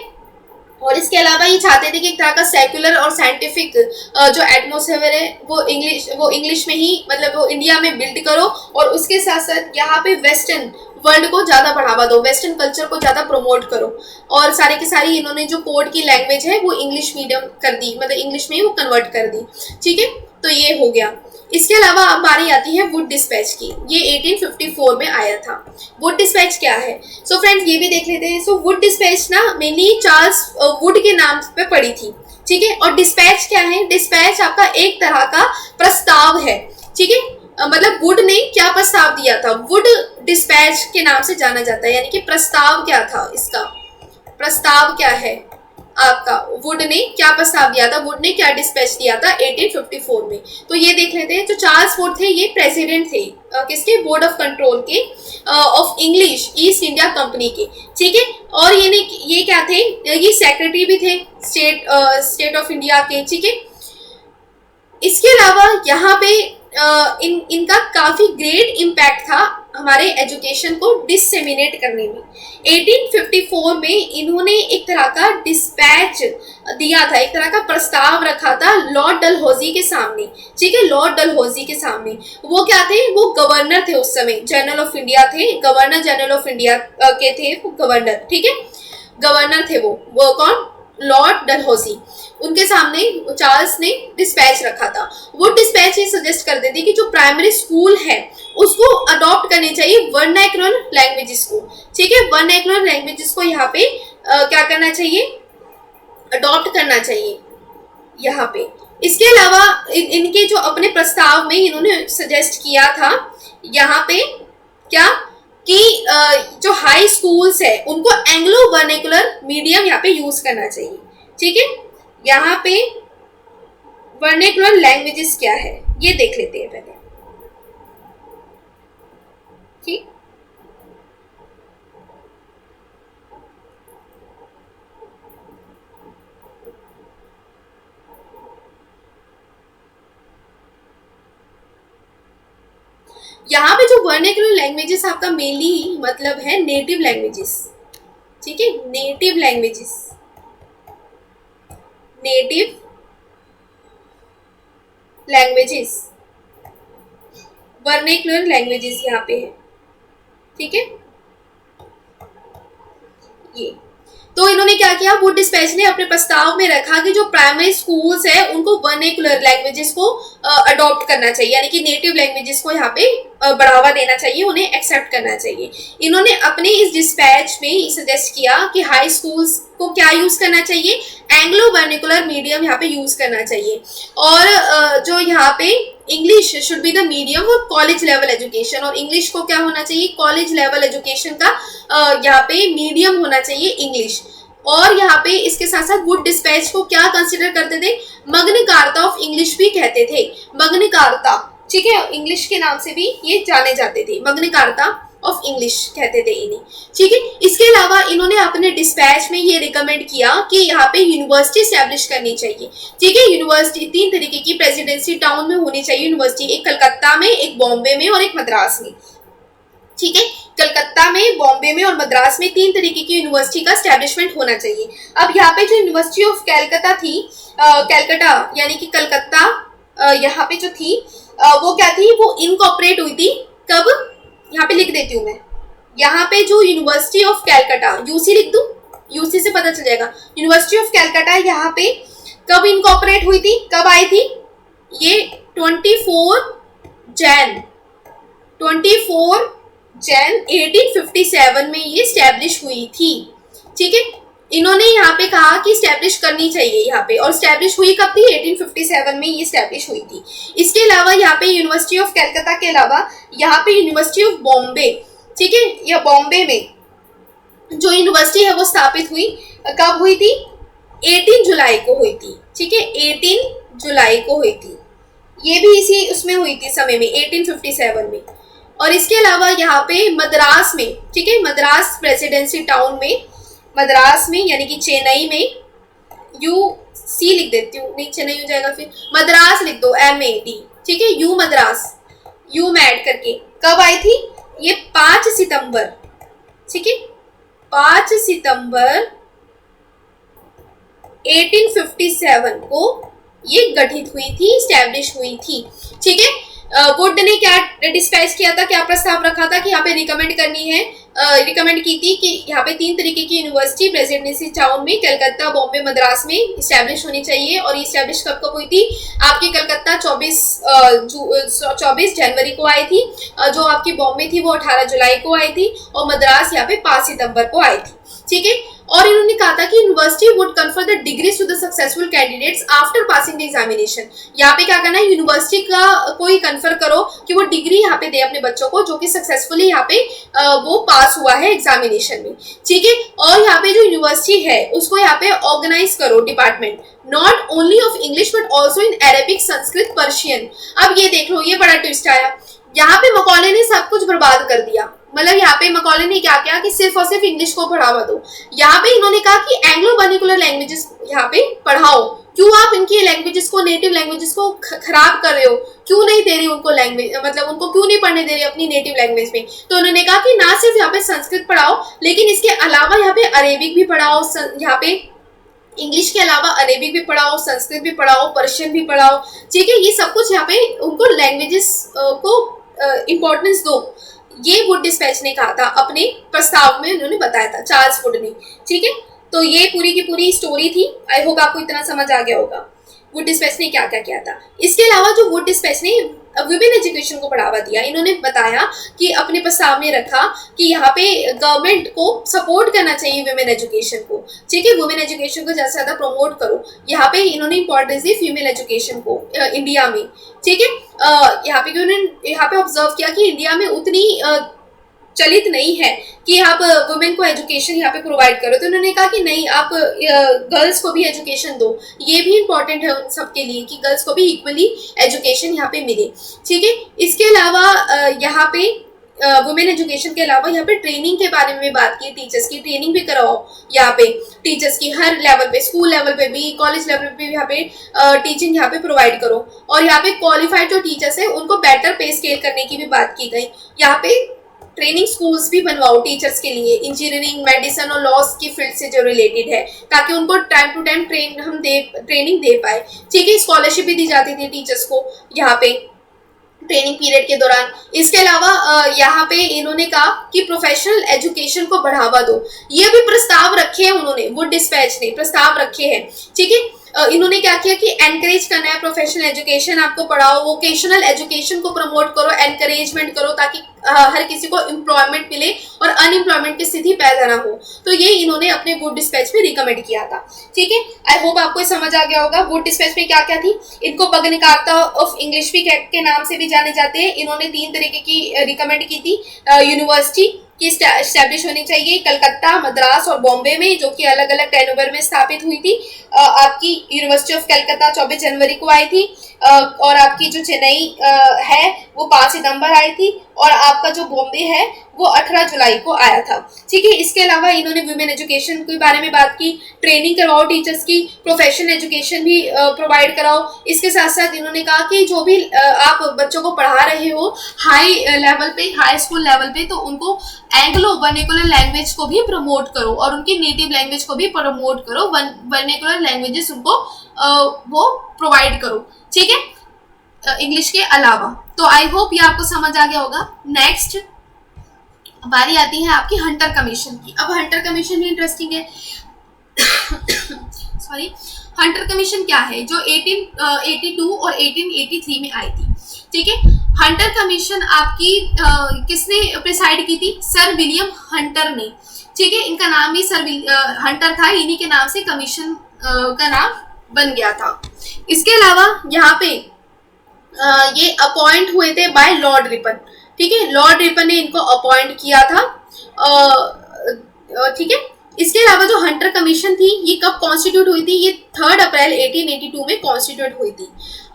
A: और इसके अलावा ये चाहते थे कि एक तरह का सेकुलर और साइंटिफिक जो एटमॉस्फेयर है वो इंग्लिश में ही, मतलब वो इंडिया में बिल्ड करो, और उसके साथ साथ यहाँ पे वेस्टर्न वर्ल्ड को ज़्यादा बढ़ावा दो, वेस्टर्न कल्चर को ज़्यादा प्रमोट करो। और सारे के सारी इन्होंने जो कोड की लैंग्वेज है वो इंग्लिश मीडियम कर दी, मतलब इंग्लिश में ही वो कन्वर्ट कर दी। ठीक है, तो ये हो गया। इसके अलावा अब बारी आती है वुड डिस्पैच की। ये 1854 में आया था। वुड डिस्पैच क्या है, सो फ्रेंड्स ये भी देख लेते हैं। सो वुड डिस्पैच ना मेनली चार्ल्स वुड के नाम पे पड़ी थी। ठीक है। और डिस्पैच क्या है? डिस्पैच आपका एक तरह का प्रस्ताव है, ठीक है। मतलब वुड ने क्या प्रस्ताव दिया था, वुड डिस्पैच के नाम से जाना जाता है, यानी कि प्रस्ताव क्या था, इसका प्रस्ताव क्या है आपका, वुड ने क्या प्रस्ताव दिया था, वुड ने क्या डिस्पैच दिया था 1854 में। तो ये देख लेते हैं। जो चार्ल्स वुड थे ये प्रेसिडेंट थे किसके, बोर्ड ऑफ कंट्रोल के of English east India company के, ठीक है। और ये क्या थे, ये सेक्रेटरी भी थे स्टेट ऑफ इंडिया के, ठीक है। इसके अलावा यहाँ पे इनका काफी ग्रेट इम्पैक्ट था हमारे एजुकेशन को डिसेमिनेट करने में। 1854 में इन्होंने एक तरह का डिस्पैच दिया था, एक तरह का प्रस्ताव रखा था लॉर्ड डलहौजी के सामने, ठीक है, लॉर्ड डलहौजी के सामने। वो क्या थे, वो गवर्नर थे उस समय, जनरल ऑफ इंडिया थे, गवर्नर जनरल ऑफ इंडिया के थे वो गवर्नर, ठीक है, गवर्नर थे वो कौन, लॉर्ड डलहौजी। उनके सामने चार्ल्स ने डिस्पैच रखा था। वो डिस्पैच ये सजेस्ट करते थे कि जो प्राइमरी स्कूल है उसको अडॉप्ट करनी चाहिए वर्नाक्युलर लैंग्वेजेस को, ठीक है, वर्नाक्युलर लैंग्वेजेस को यहाँ पे क्या करना चाहिए, अडॉप्ट करना चाहिए यहाँ पे। इसके अलावा इनके जो अपने प्रस्ताव में इन्होंने सजेस्ट किया था यहाँ पे क्या कि जो हाई स्कूल्स है उनको एंग्लो वर्नाक्युलर मीडियम यहाँ पे यूज करना चाहिए, ठीक है। यहाँ पे वर्नाक्युलर लैंग्वेजेस क्या है ये देख लेते हैं पहले, ठीक। यहाँ पे जो वर्नाक्युलर लैंग्वेजेस आपका मेनली मतलब है नेटिव लैंग्वेजेस, ठीक है, native languages, native languages, vernacular languages यहाँ पे है, ठीक है। ये तो इन्होंने क्या किया, वुड डिस्पैच ने अपने प्रस्ताव में रखा कि जो प्राइमरी स्कूल्स है उनको वर्नाक्युलर लैंग्वेजेस को अडॉप्ट करना चाहिए, यानी कि नेटिव लैंग्वेजेस को यहाँ पे बढ़ावा देना चाहिए, उन्हें एक्सेप्ट करना चाहिए। इन्होंने अपने इस डिस्पैच में सजेस्ट किया कि हाई स्कूल्स को क्या यूज करना चाहिए, एंग्लो वर्नाक्युलर मीडियम यहाँ पे यूज करना चाहिए। और जो यहाँ पे English should be the medium for college level education, और इंग्लिश को क्या होना चाहिए, कॉलेज लेवल एजुकेशन का यहाँ पे मीडियम होना चाहिए इंग्लिश। और यहाँ पे इसके साथ साथ वुड डिस्पैच को क्या कंसिडर करते थे, मग्न कार्ता ऑफ इंग्लिश भी कहते थे, मग्न कार्ता, ठीक है, इंग्लिश के नाम से भी ये जाने जाते थे, मग्न कार्ता ऑफ इंग्लिश कहते थे इन्हें, ठीक है। इसके अलावा इन्होंने अपने डिस्पैच में ये रिकमेंड किया कि यहाँ पे यूनिवर्सिटी एस्टैब्लिश करनी चाहिए, ठीक है। यूनिवर्सिटी 3 तरीके की प्रेसिडेंसी टाउन में होनी चाहिए यूनिवर्सिटी, एक कलकत्ता में, एक बॉम्बे में और एक मद्रास में, ठीक है। कलकत्ता में, बॉम्बे में और मद्रास में 3 तरीके की यूनिवर्सिटी का एस्टैब्लिशमेंट होना चाहिए। अब यहाँ पे जो यूनिवर्सिटी ऑफ कैलकाटा थी, कैलकाटा यानी कि कलकत्ता यहाँ पे जो थी वो क्या थी, वो इनकॉर्पोरेट हुई थी कब, यहाँ पे लिख देती हूँ मैं, यहाँ पे जो यूनिवर्सिटी ऑफ कैलकाटा, यूसी लिख दूं, यूसी से पता चल जाएगा, यूनिवर्सिटी ऑफ कैलकाटा यहाँ पे कब इनकॉर्पोरेट हुई थी, कब आई थी, ये 24 जैन 1857 में ये स्टैब्लिश हुई थी, ठीक है। इन्होंने यहाँ पे कहा कि स्टैब्लिश करनी चाहिए यहाँ पे, और स्टैब्लिश हुई कब थी, 1857 में ये स्टैब्लिश हुई थी। इसके अलावा यहाँ पे यूनिवर्सिटी ऑफ कैलकाटा के अलावा यहाँ पे यूनिवर्सिटी ऑफ बॉम्बे, ठीक है, या बॉम्बे में जो यूनिवर्सिटी है वो स्थापित हुई, कब हुई थी, 18 जुलाई को हुई थी, ठीक है, 18 जुलाई को हुई थी, ये भी इसी उसमें हुई थी समय में, 1857 में। और इसके अलावा यहाँ पे मद्रास में, ठीक है, मद्रास प्रेसिडेंसी टाउन में, मद्रास में यानी कि चेन्नई में, UC लिख देती हूँ, नहीं चेन्नई हो जाएगा, फिर मद्रास लिख दो MAD, ठीक है, यू मद्रास, यू में ऐड करके, कब आई थी, ये 5 सितंबर, ठीक है, 5 सितंबर 1857 को ये गठित हुई थी, स्टैब्लिश हुई थी, ठीक है। वुड ने क्या डिस्पैच किया था, क्या प्रस्ताव रखा था कि यहाँ पे रिकमेंड की थी कि यहाँ पे 3 तरीके की यूनिवर्सिटी प्रेसिडेंसी टाउन में, कलकत्ता, बॉम्बे, मद्रास में इस्टेब्लिश होनी चाहिए। और ये इस्टेब्लिश कब कब हुई थी, आपकी कलकत्ता 24 जनवरी को आई थी, जो आपकी बॉम्बे थी वो 18 जुलाई को आई थी, और मद्रास यहाँ पे 5 सितंबर को आई थी, ठीक है। और इन्होंने कहा था कि university would confer the degrees to the successful candidates after passing the examination. यहाँ पे क्या करना है, यूनिवर्सिटी का कोई कन्फर करो कि वो डिग्री यहाँ पे दे अपने बच्चों को जो कि सक्सेसफुली यहाँ पे वो पास हुआ है एग्जामिनेशन में, ठीक है। और यहाँ पे जो यूनिवर्सिटी है उसको यहाँ पे ऑर्गेनाइज करो department, not only of English but also in Arabic, Sanskrit, Persian. अब ये देख लो, ये बड़ा ट्विस्ट आया। यहाँ पे मकौले ने सब कुछ बर्बाद कर दिया। मतलब यहाँ पे मकौले ने क्या किया कि सिर्फ और सिर्फ इंग्लिश को बढ़ावा दो। यहाँ पे इन्होंने कहा कि एंग्लो वर्निकुलर लैंग्वेजेस यहाँ पे पढ़ाओ। क्यों आप इनकी लैंग्वेजेस को, नेटिव लैंग्वेजेस को खराब कर रहे हो? क्यों नहीं दे रहे उनको लैंग्वेज, मतलब उनको क्यों नहीं पढ़ने दे रहे अपनी नेटिव लैंग्वेज में? तो उन्होंने कहा कि ना सिर्फ यहाँ पे संस्कृत पढ़ाओ, लेकिन इसके अलावा यहाँ पे अरेबिक भी पढ़ाओ, यहाँ पे इंग्लिश के अलावा अरेबिक भी पढ़ाओ, संस्कृत भी पढ़ाओ, पर्शियन भी पढ़ाओ, ठीक है। ये सब कुछ यहाँ पे उनको लैंग्वेजेस को इम्पोर्टेंस दो। ये वुड डिस्पैच ने कहा था अपने प्रस्ताव में, उन्होंने बताया था, चार्ल्स वुड ने, ठीक है। तो ये पूरी की पूरी स्टोरी थी। आई होप आपको इतना समझ आ गया होगा वुड डिस्पैच ने क्या क्या किया था। इसके अलावा जो वुड डिस्पैच ने विमेन एजुकेशन को बढ़ावा दिया, इन्होंने बताया कि अपने प्रस्ताव में रखा कि यहाँ पे गवर्नमेंट को सपोर्ट करना चाहिए विमेन एजुकेशन को, ठीक है। वुमेन एजुकेशन को ज़्यादा से ज़्यादा प्रमोट करो। यहाँ पे इन्होंने इंपॉर्टेंस दी फीमेल एजुकेशन को इंडिया में, ठीक है। यहाँ पे उन्होंने यहाँ पे ऑब्जर्व किया कि इंडिया में उतनी चलित नहीं है कि आप वुमेन को एजुकेशन यहाँ पे प्रोवाइड करो। तो उन्होंने कहा कि नहीं, आप गर्ल्स को भी एजुकेशन दो। ये भी इम्पोर्टेंट है उन सबके लिए कि गर्ल्स को भी इक्वली एजुकेशन यहाँ पे मिले, ठीक है। इसके अलावा यहाँ पे वुमेन एजुकेशन के अलावा यहाँ पे ट्रेनिंग के बारे में भी बात की। टीचर्स की ट्रेनिंग भी कराओ यहाँ पे, टीचर्स की हर लेवल पे, स्कूल लेवल पे भी, कॉलेज लेवल पे भी यहाँ पे टीचिंग यहाँ पे प्रोवाइड करो। और यहाँ पे क्वालिफाइड जो टीचर्स है उनको बेटर पे स्केल करने की भी बात की गई। यहाँ पे ट्रेनिंग स्कूल्स भी बनवाओ टीचर्स के लिए, इंजीनियरिंग, मेडिसिन और लॉस की फील्ड से जो रिलेटेड है, ताकि उनको टाइम टू टाइम ट्रेनिंग दे पाए, ठीक है। स्कॉलरशिप भी दी जाती थी टीचर्स को यहाँ पे ट्रेनिंग पीरियड के दौरान। इसके अलावा यहाँ पे इन्होंने कहा कि प्रोफेशनल एजुकेशन को बढ़ावा दो। ये भी प्रस्ताव रखे हैं उन्होंने, वुड डिस्पैच ने प्रस्ताव रखे हैं, ठीक है। इन्होंने क्या किया कि एनकरेज करना है प्रोफेशनल एजुकेशन, आपको पढ़ाओ, वोकेशनल एजुकेशन को प्रमोट करो, एनकरेजमेंट करो, ताकि हर किसी को एम्प्लॉयमेंट मिले और अनएम्प्लॉयमेंट की स्थिति पैदा ना हो। तो ये इन्होंने अपने वुड डिस्पैच में रिकमेंड किया था, ठीक है। आई होप आपको समझ आ गया होगा वुड डिस्पैच में क्या क्या थी। इनको बगनिकाता ऑफ इंग्लिश भी के नाम से भी जाने जाते हैं। इन्होंने 3 तरीके की रिकमेंड की थी। यूनिवर्सिटी की स्टैब्लिश होनी चाहिए कलकत्ता, मद्रास और बॉम्बे में, जो कि अलग अलग टेनोवर में स्थापित हुई थी। आपकी यूनिवर्सिटी ऑफ कलकत्ता 24 जनवरी को आई थी, और आपकी जो चेन्नई है वो 5 सितंबर आई थी, और आपका जो बॉम्बे है वो 18 जुलाई को आया था, ठीक है। इसके अलावा इन्होंने वुमेन एजुकेशन के बारे में बात की, ट्रेनिंग करवाओ टीचर्स की, प्रोफेशनल एजुकेशन भी प्रोवाइड कराओ। इसके साथ साथ इन्होंने कहा कि जो भी आप बच्चों को पढ़ा रहे हो हाई लेवल पे, हाई स्कूल लेवल पे, तो उनको एंग्लो वर्निकुलर लैंग्वेज को भी प्रमोट करो और उनकी नेटिव लैंग्वेज को भी प्रमोट करो। वर्निकुलर लैंग्वेजेस उनको वो प्रोवाइड करो, ठीक है, इंग्लिश के अलावा। तो आई होप ये आपको समझ आ गया होगा। नेक्स्ट बारी आती है आपकी हंटर कमीशन की। अब हंटर कमीशन भी इंटरेस्टिंग है। सॉरी, हंटर कमीशन क्या है? जो 1882 और 1883 में आई थी, ठीक है। हंटर कमीशन आपकी किसने प्रिसाइड की थी? सर विलियम हंटर ने, ठीक है। इनका नाम ही सर हंटर था, इन्हीं के नाम से कमीशन का नाम बन गया था। इसके अलावा यहाँ पे ये अपॉइंट हुए थे बाय लॉर्ड रिपन, ठीक है। लॉर्ड रिपन ने इनको अपॉइंट किया था, ठीक है। इसके अलावा जो हंटर कमीशन थी ये कब कॉन्स्टिट्यूट हुई थी? ये 3 अप्रैल 1882 में कॉन्स्टिट्यूट हुई थी।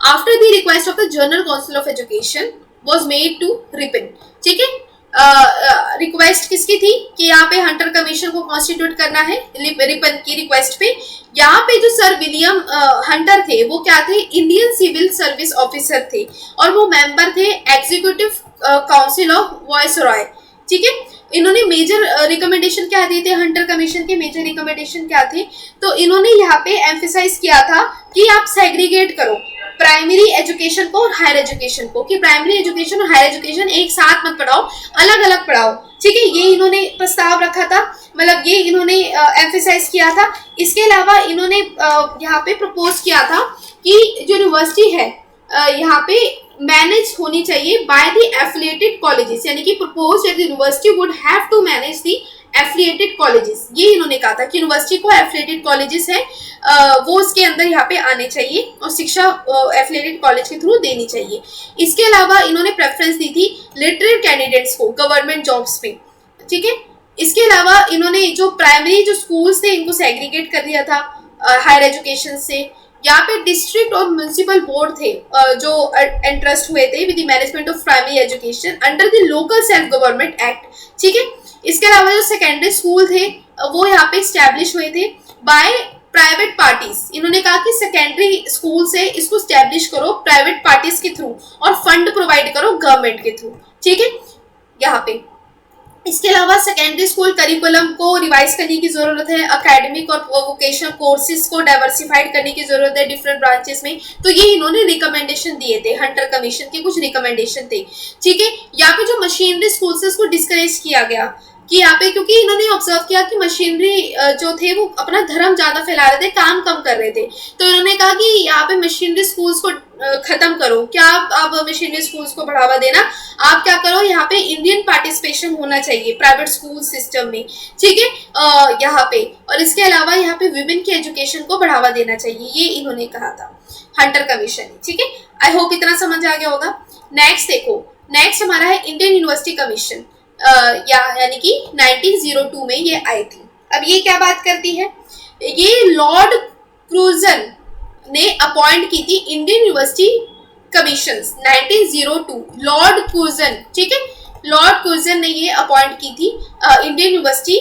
A: After the request of the general council of education was made to Ripon, ठीक है। रिक्वेस्ट किसकी थी कि यहाँ पे हंटर कमीशन को कॉन्स्टिट्यूट करना है? रिपन की रिक्वेस्ट पे। यहाँ पे जो सर विलियम हंटर थे वो क्या थे? इंडियन सिविल सर्विस ऑफिसर थे, और वो मेंबर थे एग्जीक्यूटिव काउंसिल ऑफ वायसरॉय, ठीक है। इन्होंने मेजर रिकमेंडेशन क्या दिए थे? हंटर कमीशन के मेजर रिकमेंडेशन क्या थे? तो इन्होंने यहाँ पे एम्फेसाइज किया था कि आप सेग्रीगेट करो प्राइमरी एजुकेशन को और हायर एजुकेशन को, कि प्राइमरी एजुकेशन और हायर एजुकेशन एक साथ मत पढ़ाओ, अलग अलग पढ़ाओ, ठीक है। ये इन्होंने प्रस्ताव रखा था, मतलब ये इन्होंने एम्फेसाइज किया था। इसके अलावा इन्होंने यहाँ पे प्रपोज किया था कि जो यूनिवर्सिटी है यहाँ पे मैनेज होनी चाहिए बाय द एफिलिएटेड कॉलेजेस, यानी कि propose that the university would have to manage the affiliated colleges, ये इन्होंने कहा था कि यूनिवर्सिटी को एफिलिएटेड कॉलेजेस है वो उसके अंदर यहाँ पे आने चाहिए और शिक्षा एफिलिएटेड कॉलेज के थ्रू देनी चाहिए। इसके अलावा इन्होंने प्रेफरेंस दी थी लिटरेट कैंडिडेट्स को गवर्नमेंट जॉब्स में, ठीक है। इसके अलावा इन्होंने जो प्राइमरी जो स्कूल्स थे इनको सेग्रीगेट कर दिया था हायर एजुकेशन से। यहाँ पे डिस्ट्रिक्ट और म्यूनिसिपल बोर्ड थे जो एंट्रस्ट हुए थे with the management of primary education under the local self government act, ठीक है। इसके अलावा जो सेकेंडरी स्कूल थे वो यहाँ पे स्टैब्लिश हुए थे बाय प्राइवेट पार्टीज। इन्होंने कहा कि सेकेंडरी स्कूल से इसको स्टैब्लिश करो प्राइवेट पार्टीज के थ्रू और फंड प्रोवाइड करो गवर्नमेंट के थ्रू, ठीक है यहाँ पे। इसके अलावा सेकेंडरी स्कूल करिकुलम को रिवाइज करने की जरूरत है, एकेडमिक और वोकेशनल कोर्सेज को डाइवर्सिफाइड करने की जरूरत है डिफरेंट ब्रांचेस में। तो ये इन्होंने रिकमेंडेशन दिए थे, हंटर कमीशन के कुछ रिकमेंडेशन थे, ठीक है। यहाँ पे जो मशीनरी स्कूल्स है उसको डिस्करेज किया गया कि यहाँ पे, क्योंकि इन्होंने ऑब्जर्व किया कि मशीनरी जो थे वो अपना धर्म ज्यादा फैला रहे थे, काम कम कर रहे थे। तो इन्होंने कहा कि यहाँ पे मशीनरी स्कूल्स को खत्म करो, क्या आप मशीनरी स्कूल्स को बढ़ावा देना, आप क्या करो यहाँ पे इंडियन पार्टिसिपेशन होना चाहिए प्राइवेट स्कूल सिस्टम में, ठीक है यहाँ पे। और इसके अलावा यहाँ पे विमेन की एजुकेशन को बढ़ावा देना चाहिए, ये इन्होंने कहा था हंटर कमीशन, ठीक है। आई होप इतना समझ आ गया होगा। नेक्स्ट देखो, नेक्स्ट हमारा है इंडियन यूनिवर्सिटी कमीशन, यानी कि 1902 में ये आई थी। अब ये क्या बात करती है, ये लॉर्ड क्रूजन ने अपॉइंट की थी इंडियन यूनिवर्सिटी कमीशन 1902, लॉर्ड क्रूजन, ठीक है। लॉर्ड क्रूजन ने ये अपॉइंट की थी इंडियन यूनिवर्सिटी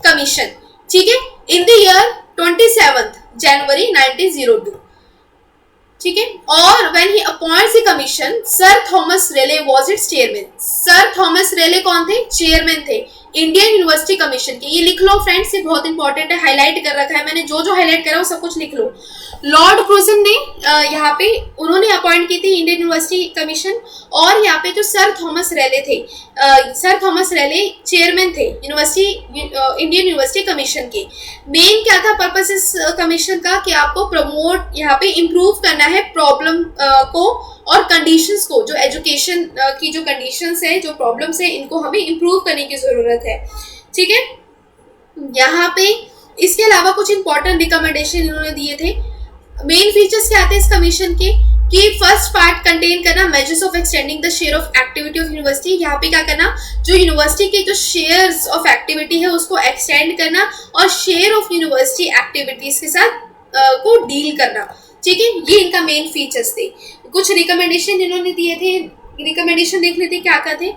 A: कमीशन, ठीक है, इन द ईयर 27 जनवरी 1902, ठीक है। और when he appoints the commission, sir Thomas Raleigh was its chairman. Sir Thomas Raleigh कौन थे, चेयरमैन थे इंडियन यूनिवर्सिटी कमीशन के। ये लिख लो फ्रेंड्स, ये बहुत इंपॉर्टेंट है, हाईलाइट कर रखा है मैंने, जो जो हाईलाइट करा वो सब कुछ लिख लो। लॉर्ड क्रूजन ने यहाँ पे उन्होंने अपॉइंट की थी इंडियन यूनिवर्सिटी कमीशन, और यहाँ पे जो सर थॉमस रेले थे, सर थॉमस रेले चेयरमैन थे यूनिवर्सिटी इंडियन यूनिवर्सिटी कमीशन के। मेन क्या था पर्पस इस कमीशन का, कि आपको प्रमोट यहाँ पे इम्प्रूव करना है प्रॉब्लम को और कंडीशंस को, जो एजुकेशन की जो कंडीशंस है, जो प्रॉब्लम्स है, इनको हमें इम्प्रूव करने की जरूरत है, ठीक है यहाँ पे। इसके अलावा कुछ इंपॉर्टेंट रिकमेंडेशन इन्होंने दिए थे। मेन फीचर्स क्या आते हैं इस कमीशन के, कि फर्स्ट पार्ट कंटेन करना measures of extending the share of activity of university. यहाँ पे क्या करना, जो यूनिवर्सिटी के जो शेयर्स ऑफ एक्टिविटी है उसको एक्सटेंड करना और शेयर ऑफ यूनिवर्सिटी एक्टिविटीज के साथ को डील करना, ठीक है। ये इनका मेन फीचर्स थे। कुछ रिकमेंडेशन इन्होंने दिए थे, रिकमेंडेशन देख लेते क्या क्या थे।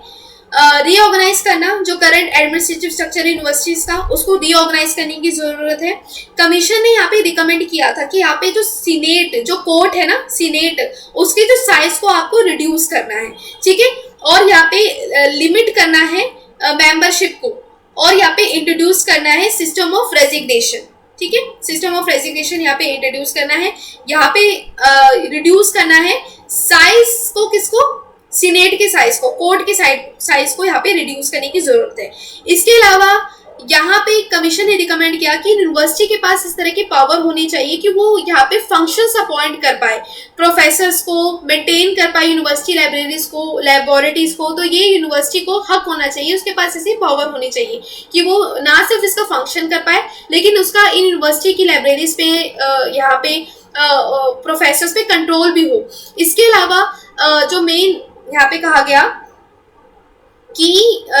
A: रीऑर्गेनाइज करना, जो करंट एडमिनिस्ट्रेटिव स्ट्रक्चर यूनिवर्सिटीज का उसको रीऑर्गेनाइज करने की जरूरत है। कमीशन ने यहाँ पे रिकमेंड किया था कि यहाँ पे जो सीनेट, जो कोर्ट है ना सीनेट, उसके जो साइज को आपको रिड्यूस करना है, ठीक है। और यहाँ पे लिमिट करना है मेंबरशिप को, और यहाँ पे इंट्रोड्यूस करना है सिस्टम ऑफ रेजिग्नेशन, ठीक है। सिस्टम ऑफ रेजिग्नेशन यहाँ पे इंट्रोड्यूस करना है, यहाँ पे रिड्यूस करना है साइज को, किसको, सीनेट के साइज को, कोर्ट के साइज को यहाँ पे रिड्यूस करने की जरूरत है। इसके अलावा यहाँ पे कमीशन ने रिकमेंड किया कि यूनिवर्सिटी के पास इस तरह की पावर होनी चाहिए कि वो यहाँ पे फंक्शंस अपॉइंट कर पाए, प्रोफेसर्स को मेंटेन कर पाए, यूनिवर्सिटी लाइब्रेरीज को, लैबोरेटरीज को। तो ये यूनिवर्सिटी को हक होना चाहिए, उसके पास ऐसी पावर होनी चाहिए कि वो ना सिर्फ इसका फंक्शन कर पाए, लेकिन उसका इन यूनिवर्सिटी की लाइब्रेरीज पे यहाँ पे प्रोफेसर्स पे कंट्रोल भी हो। इसके अलावा जो मेन यहाँ पे कहा गया कि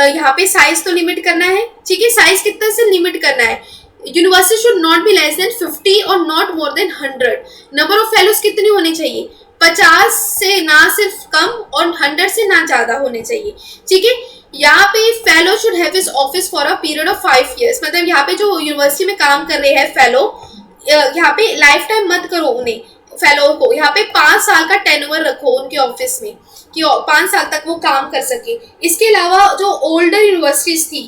A: यहाँ पे साइज तो लिमिट करना है, ठीक है। साइज कितना से लिमिट करना है, university should not be less than 50 और not more than 100। Number of fellows कितने होने चाहिए, 50 से ना सिर्फ कम और 100 से ना ज्यादा होने चाहिए, ठीक है। यहाँ पे fellow should have his office for a period of 5 years। मतलब यहाँ पे जो यूनिवर्सिटी में काम कर रहे हैं फेलो, यहाँ पे लाइफ टाइम मत करो उन्हें, फेलो को यहाँ पे 5 साल का टेन्योर रखो उनके ऑफिस में, कि 5 साल तक वो काम कर सके। इसके अलावा जो ओल्डर यूनिवर्सिटीज थी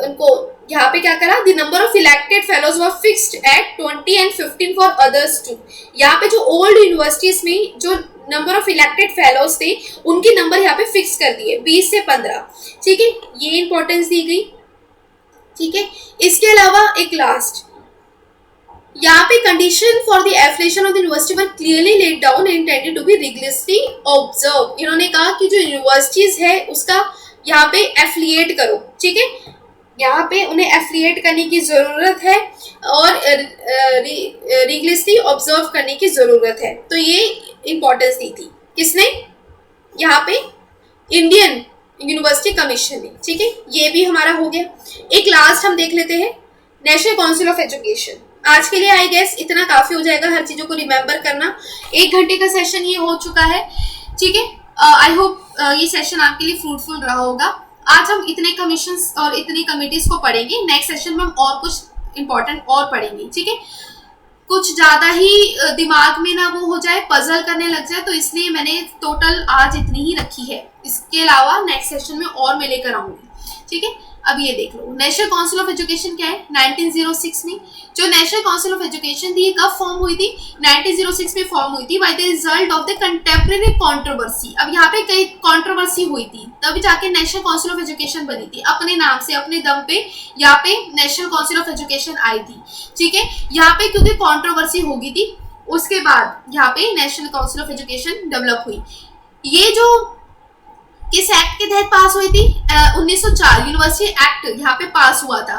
A: उनको यहाँ पे क्या करा, the number of elected fellows were fixed at 20 and 15 for others too. यहाँ पे जो ओल्ड यूनिवर्सिटीज में जो नंबर ऑफ इलेक्टेड फेलोज थे उनके नंबर यहाँ पे फिक्स कर दिए 20 से 15, ठीक है। ये इंपॉर्टेंस दी गई, ठीक है। इसके अलावा एक लास्ट यहाँ पे condition for the affiliation of the university were clearly laid down and intended to be rigorously observe. इन्होंने कहा कि जो यूनिवर्सिटीज है उसका यहाँ पे एफिलिएट करो, ठीक है। यहाँ पे उन्हें एफिलिएट करने की ज़रूरत है और रिगलिसली ऑब्जर्व करने की ज़रूरत है। तो ये इंपॉर्टेंस दी थी किसने, यहाँ पे इंडियन यूनिवर्सिटी कमीशन ने। ठीक है, ये भी हमारा हो गया। एक लास्ट हम देख लेते हैं, नेशनल काउंसिल ऑफ एजुकेशन। आज के लिए आई गेस इतना काफ़ी हो जाएगा हर चीज़ों को रिमेंबर करना। 1 घंटे का सेशन ये हो चुका है। ठीक है, आई होप ये सेशन आपके लिए फ्रूटफुल रहा होगा। आज हम इतने कमीशंस और इतनी कमिटीज को पढ़ेंगे, नेक्स्ट सेशन में हम और कुछ इंपॉर्टेंट और पढ़ेंगे। ठीक है, कुछ ज़्यादा ही दिमाग में ना वो हो जाए, पजल करने लग जाए, तो इसलिए मैंने टोटल आज इतनी ही रखी है। इसके अलावा नेक्स्ट सेशन में और मैं लेकर आऊँगी। ठीक है, अब ये देख लो, नेशनल काउंसिल ऑफ एजुकेशन क्या है, 1906 में जो नेशनल काउंसिल ऑफ एजुकेशन थी, कब फॉर्म हुई थी, 1906 में फॉर्म हुई थी by the result of the contemporary controversy. अब यहाँ पे कई कंट्रोवर्सी हुई थी, तभी जाके नेशनल काउंसिल ऑफ एजुकेशन बनी थी। अपने नाम से, अपने दम पे यहाँ पे national council of education I थी। ठीक है, यहाँ पे क्योंकि कंट्रोवर्सी हो गई थी, उसके बाद यहाँ पे national council of education develop हुई। ये जो किस एक्ट के तहत पास हुई थी, 1904 यूनिवर्सिटी एक्ट यहाँ पे पास हुआ था।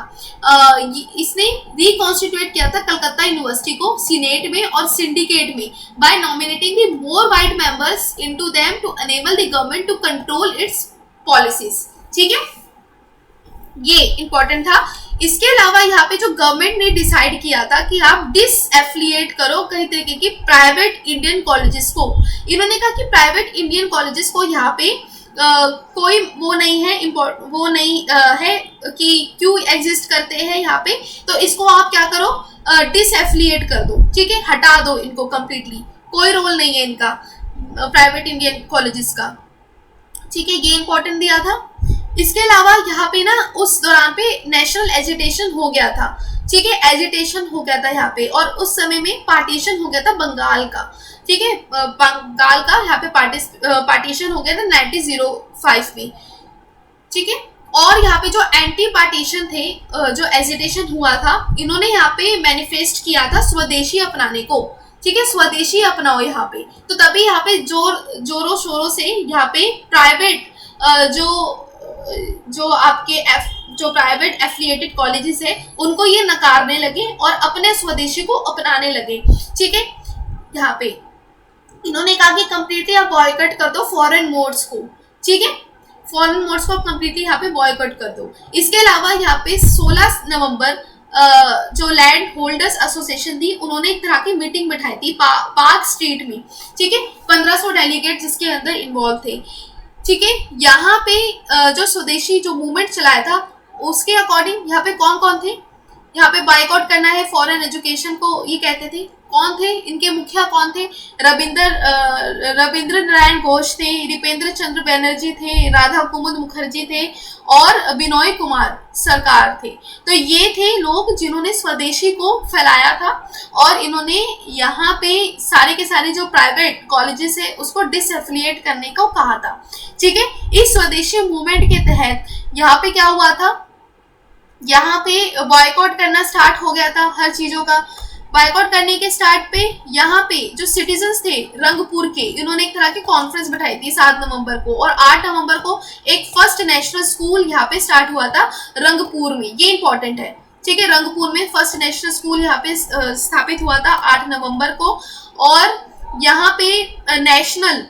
A: इसने रिकॉन्स्टिट्यूट किया था कलकत्ता यूनिवर्सिटी को सीनेट में और सिंडिकेट में by nominating the more white members into them to enable the government to control its policies. ठीक है, ये इंपॉर्टेंट था। इसके अलावा यहाँ पे जो गवर्नमेंट ने डिसाइड किया था कि आप डिसएफिलिएट करो कई तरीके की प्राइवेट इंडियन कॉलेजेस को। इन्होंने कहा कि प्राइवेट इंडियन कॉलेजेस को यहाँ पे कोई वो नहीं है, वो नहीं है कि क्यों एग्जिस्ट करते हैं यहाँ पे, तो इसको आप क्या करो, डिसएफिलिएट कर दो। ठीक है, हटा दो इनको कंप्लीटली, कोई रोल नहीं है इनका प्राइवेट इंडियन कॉलेजेस का। ठीक है, ये इंपॉर्टेंट दिया था। इसके अलावा यहाँ पे ना उस दौरान पे नेशनल एजिटेशन हो गया था। ठीक है, एजिटेशन हो गया था यहाँ पे, और उस समय में पार्टीशन हो गया था बंगाल का। ठीक है, बंगाल का यहाँ पे पार्टीशन हो गया था 1905 में। ठीक है, और यहाँ पे जो एंटी पार्टीशन थे, जो एजिटेशन हुआ था, इन्होंने यहाँ पे मैनिफेस्ट किया था स्वदेशी अपनाने को। ठीक है, स्वदेशी अपनाओ यहाँ पे, तो तभी यहाँ पे जोरों शोरों से यहाँ पे प्राइवेट जो आपके जो प्राइवेट एफिलिएटेड कॉलेजेस है उनको ये नकारने लगे और अपने स्वदेशी को अपनाने लगे। ठीक है, यहाँ पे इन्होंने कहा कि कंप्लीटली आप बॉयकॉट कर दो फॉरेन मोड्स को। ठीक है, फॉरेन मोड्स को आप कंप्लीटली यहाँ पे बॉयकॉट कर दो। इसके अलावा यहाँ पे 16 नवंबर जो लैंड होल्डर्स एसोसिएशन थी, उन्होंने एक तरह की मीटिंग बिठाई थी पार्क स्ट्रीट में। ठीक है, 1500 डेलीगेट जिसके अंदर इन्वॉल्व थे। ठीक है, यहाँ पे जो स्वदेशी जो मूवमेंट चलाया था उसके अकॉर्डिंग यहाँ पे कौन कौन थे, यहाँ पे बाइकआउट करना है फॉरेन एजुकेशन को, ये कहते थे। कौन थे इनके मुखिया, कौन थे, रविंद्र नारायण घोष थे, रिपेंद्र चंद्र बैनर्जी थे, राधा कुमुद मुखर्जी थे और बिनोय कुमार सरकार थे। तो ये थे लोग जिन्होंने स्वदेशी को फैलाया था, और इन्होंने यहाँ पे सारे के सारे जो प्राइवेट कॉलेजेस है उसको डिसएफिलिएट करने को कहा था। ठीक है, इस स्वदेशी मूवमेंट के तहत यहाँ पे क्या हुआ था, यहाँ पे बॉयकॉट करना स्टार्ट हो गया था हर चीजों का। बाइकआउट करने के स्टार्ट पे यहाँ पे जो सिटीजन्स थे रंगपुर के, इन्होंने एक तरह की कॉन्फ्रेंस बैठाई थी 7 नवंबर को, और 8 नवंबर को एक फर्स्ट नेशनल स्कूल यहाँ पे स्टार्ट हुआ था रंगपुर में। ये इंपॉर्टेंट है। ठीक है, रंगपुर में फर्स्ट नेशनल स्कूल यहाँ पे स्थापित हुआ था 8 नवंबर को, और यहाँ पे नेशनल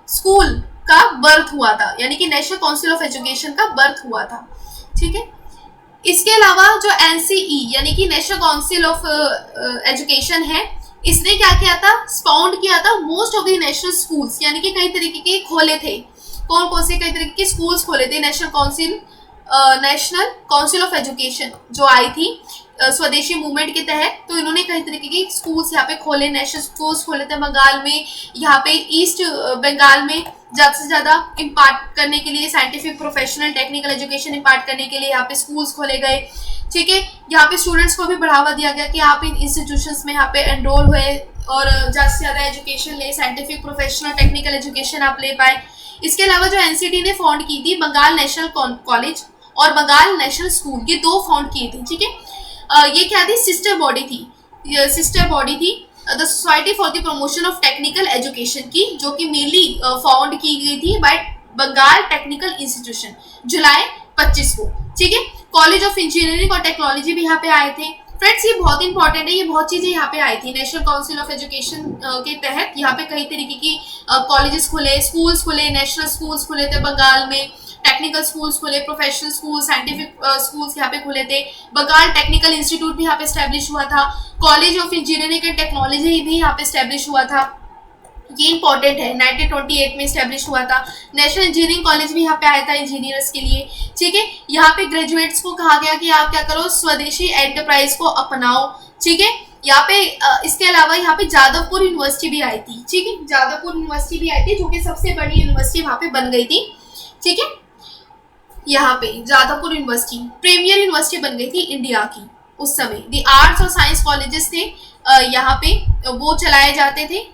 A: स्कूल का बर्थ हुआ था, यानी कि नेशनल काउंसिल ऑफ एजुकेशन का बर्थ हुआ था। ठीक है, इसके अलावा जो NCE यानी कि नेशनल काउंसिल ऑफ एजुकेशन है, इसने क्या किया था, फाउंड किया था most of the national schools, यानी कि कई तरीके के खोले थे। कौन कौन से कई तरीके के स्कूल्स खोले थे नेशनल काउंसिल ऑफ एजुकेशन जो आई थी स्वदेशी मूवमेंट के तहत। तो इन्होंने कई तरीके के स्कूल्स यहाँ पे खोले, नेशनल स्कूल्स खोले थे बंगाल में, यहाँ पे ईस्ट बंगाल में ज़्यादा से ज़्यादा इम्पार्ट करने के लिए, scientific professional technical education impart करने के लिए यहाँ पे स्कूल्स खोले गए। ठीक है, यहाँ पे स्टूडेंट्स को भी बढ़ावा दिया गया कि आप इन इंस्टीट्यूशंस में यहाँ पे एनरोल हुए और ज़्यादा से ज़्यादा एजुकेशन ले, साइंटिफिक प्रोफेशनल टेक्निकल एजुकेशन आप ले पाए। इसके अलावा जो NCT ने फाउंड की थी बंगाल नेशनल कॉलेज और बंगाल नेशनल स्कूल, ये 2 फाउंड किए थे। ठीक है, ये क्या थी, सिस्टर बॉडी थी the society for the promotion of technical education की, जो कि मेनली फाउंड की गई थी बाय बंगाल टेक्निकल इंस्टीट्यूशन जुलाई 25 को। ठीक है। कॉलेज ऑफ इंजीनियरिंग और टेक्नोलॉजी भी यहाँ पे आए थे। फ्रेंड्स ये बहुत इंपॉर्टेंट है, ये बहुत चीजें यहाँ पे आई थी। नेशनल काउंसिल ऑफ एजुकेशन के तहत यहाँ पे कई तरीके की कॉलेजेस खुले, स्कूल्स खुले, नेशनल स्कूल्स खुले थे बंगाल में, टेक्निकल स्कूल्स खुले, प्रोफेशनल स्कूल, साइंटिफिक स्कूल्स यहाँ पे खुले थे। बंगाल टेक्निकल इंस्टीट्यूट भी यहाँ पे स्टैब्लिश हुआ था। College of engineering and technology भी यहाँ पे स्टैब्लिश हुआ था, ये इंपॉर्टेंट है, 1928 में स्टैब्लिश हुआ था। नेशनल इंजीनियरिंग कॉलेज भी यहाँ पे आया था इंजीनियर्स के लिए, ठीक है। यहाँ पे ग्रेजुएट्स को कहा गया कि आप क्या करो, स्वदेशी एंटरप्राइज को अपनाओ, ठीक है। यहाँ पे इसके अलावा यहाँ पे जादवपुर यूनिवर्सिटी भी आई थी, ठीक है। जादवपुर यूनिवर्सिटी भी आई थी जो कि सबसे बड़ी यूनिवर्सिटी वहाँ पे बन गई थी, ठीक है। यहाँ पे जादवपुर यूनिवर्सिटी प्रीमियर यूनिवर्सिटी बन गई थी इंडिया की उस समय। दी आर्ट्स और साइंस कॉलेजेस थे यहाँ पे, वो चलाए जाते थे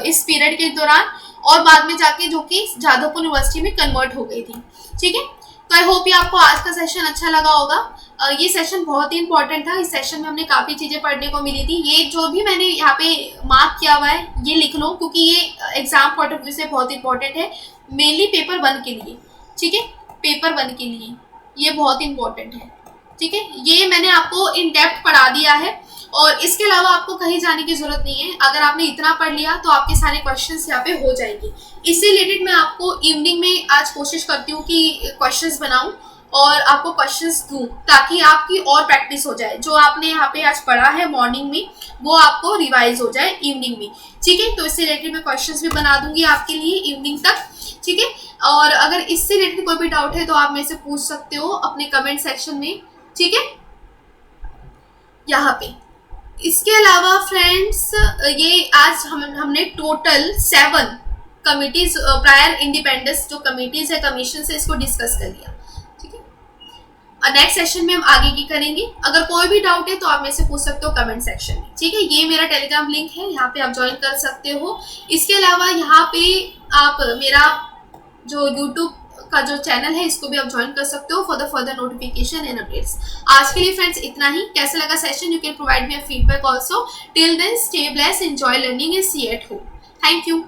A: इस पीरियड के दौरान, और बाद में जाके जो कि जादवपुर यूनिवर्सिटी में कन्वर्ट हो गई थी, ठीक है। तो आई होप ये आपको आज का सेशन अच्छा लगा होगा। ये सेशन बहुत ही इंपॉर्टेंट था, इस सेशन में हमने काफ़ी चीज़ें पढ़ने को मिली थी। ये जो भी मैंने यहाँ पे मार्क किया हुआ है ये लिख लो, क्योंकि ये एग्जाम पॉइंट ऑफ व्यू से बहुत इंपॉर्टेंट है, मेनली पेपर 1 के लिए, ठीक है। पेपर 1 के लिए ये बहुत इंपॉर्टेंट है, ठीक है। ये मैंने आपको इन डेप्थ पढ़ा दिया है, और इसके अलावा आपको कहीं जाने की जरूरत नहीं है। अगर आपने इतना पढ़ लिया तो आपके सारे क्वेश्चंस यहाँ पे हो जाएंगे। इससे रिलेटेड मैं आपको इवनिंग में आज कोशिश करती हूँ कि क्वेश्चंस बनाऊं और आपको क्वेश्चंस दूं, ताकि आपकी और प्रैक्टिस हो जाए। जो आपने यहाँ पे आज पढ़ा है मॉर्निंग में वो आपको रिवाइज हो जाए इवनिंग में, ठीक है। तो इससे रिलेटेड मैं क्वेश्चंस भी बना दूंगी आपके लिए इवनिंग तक, ठीक है। और अगर इससे रिलेटेड कोई भी डाउट है तो आप मेरे से पूछ सकते हो अपने कमेंट सेक्शन में, ठीक है, यहाँ पे। इसके अलावा फ्रेंड्स ये आज हमने टोटल 7 कमिटीज, प्रायर इंडिपेंडेंस जो कमिटीज है, कमीशन से, इसको डिस्कस कर लिया, ठीक है। नेक्स्ट सेशन में हम आगे की करेंगे। अगर कोई भी डाउट है तो आप मेरे से पूछ सकते हो कमेंट सेक्शन में, ठीक है। ये मेरा टेलीग्राम लिंक है, यहाँ पे आप ज्वाइन कर सकते हो। इसके अलावा यहाँ पे आप मेरा जो यूट्यूब का जो चैनल है इसको भी आप ज्वाइन कर सकते हो for the further notification and updates. आज के लिए फ्रेंड्स इतना ही। कैसा लगा session? You can provide me a feedback also. Till then stay blessed, enjoy learning and see at home. Thank you.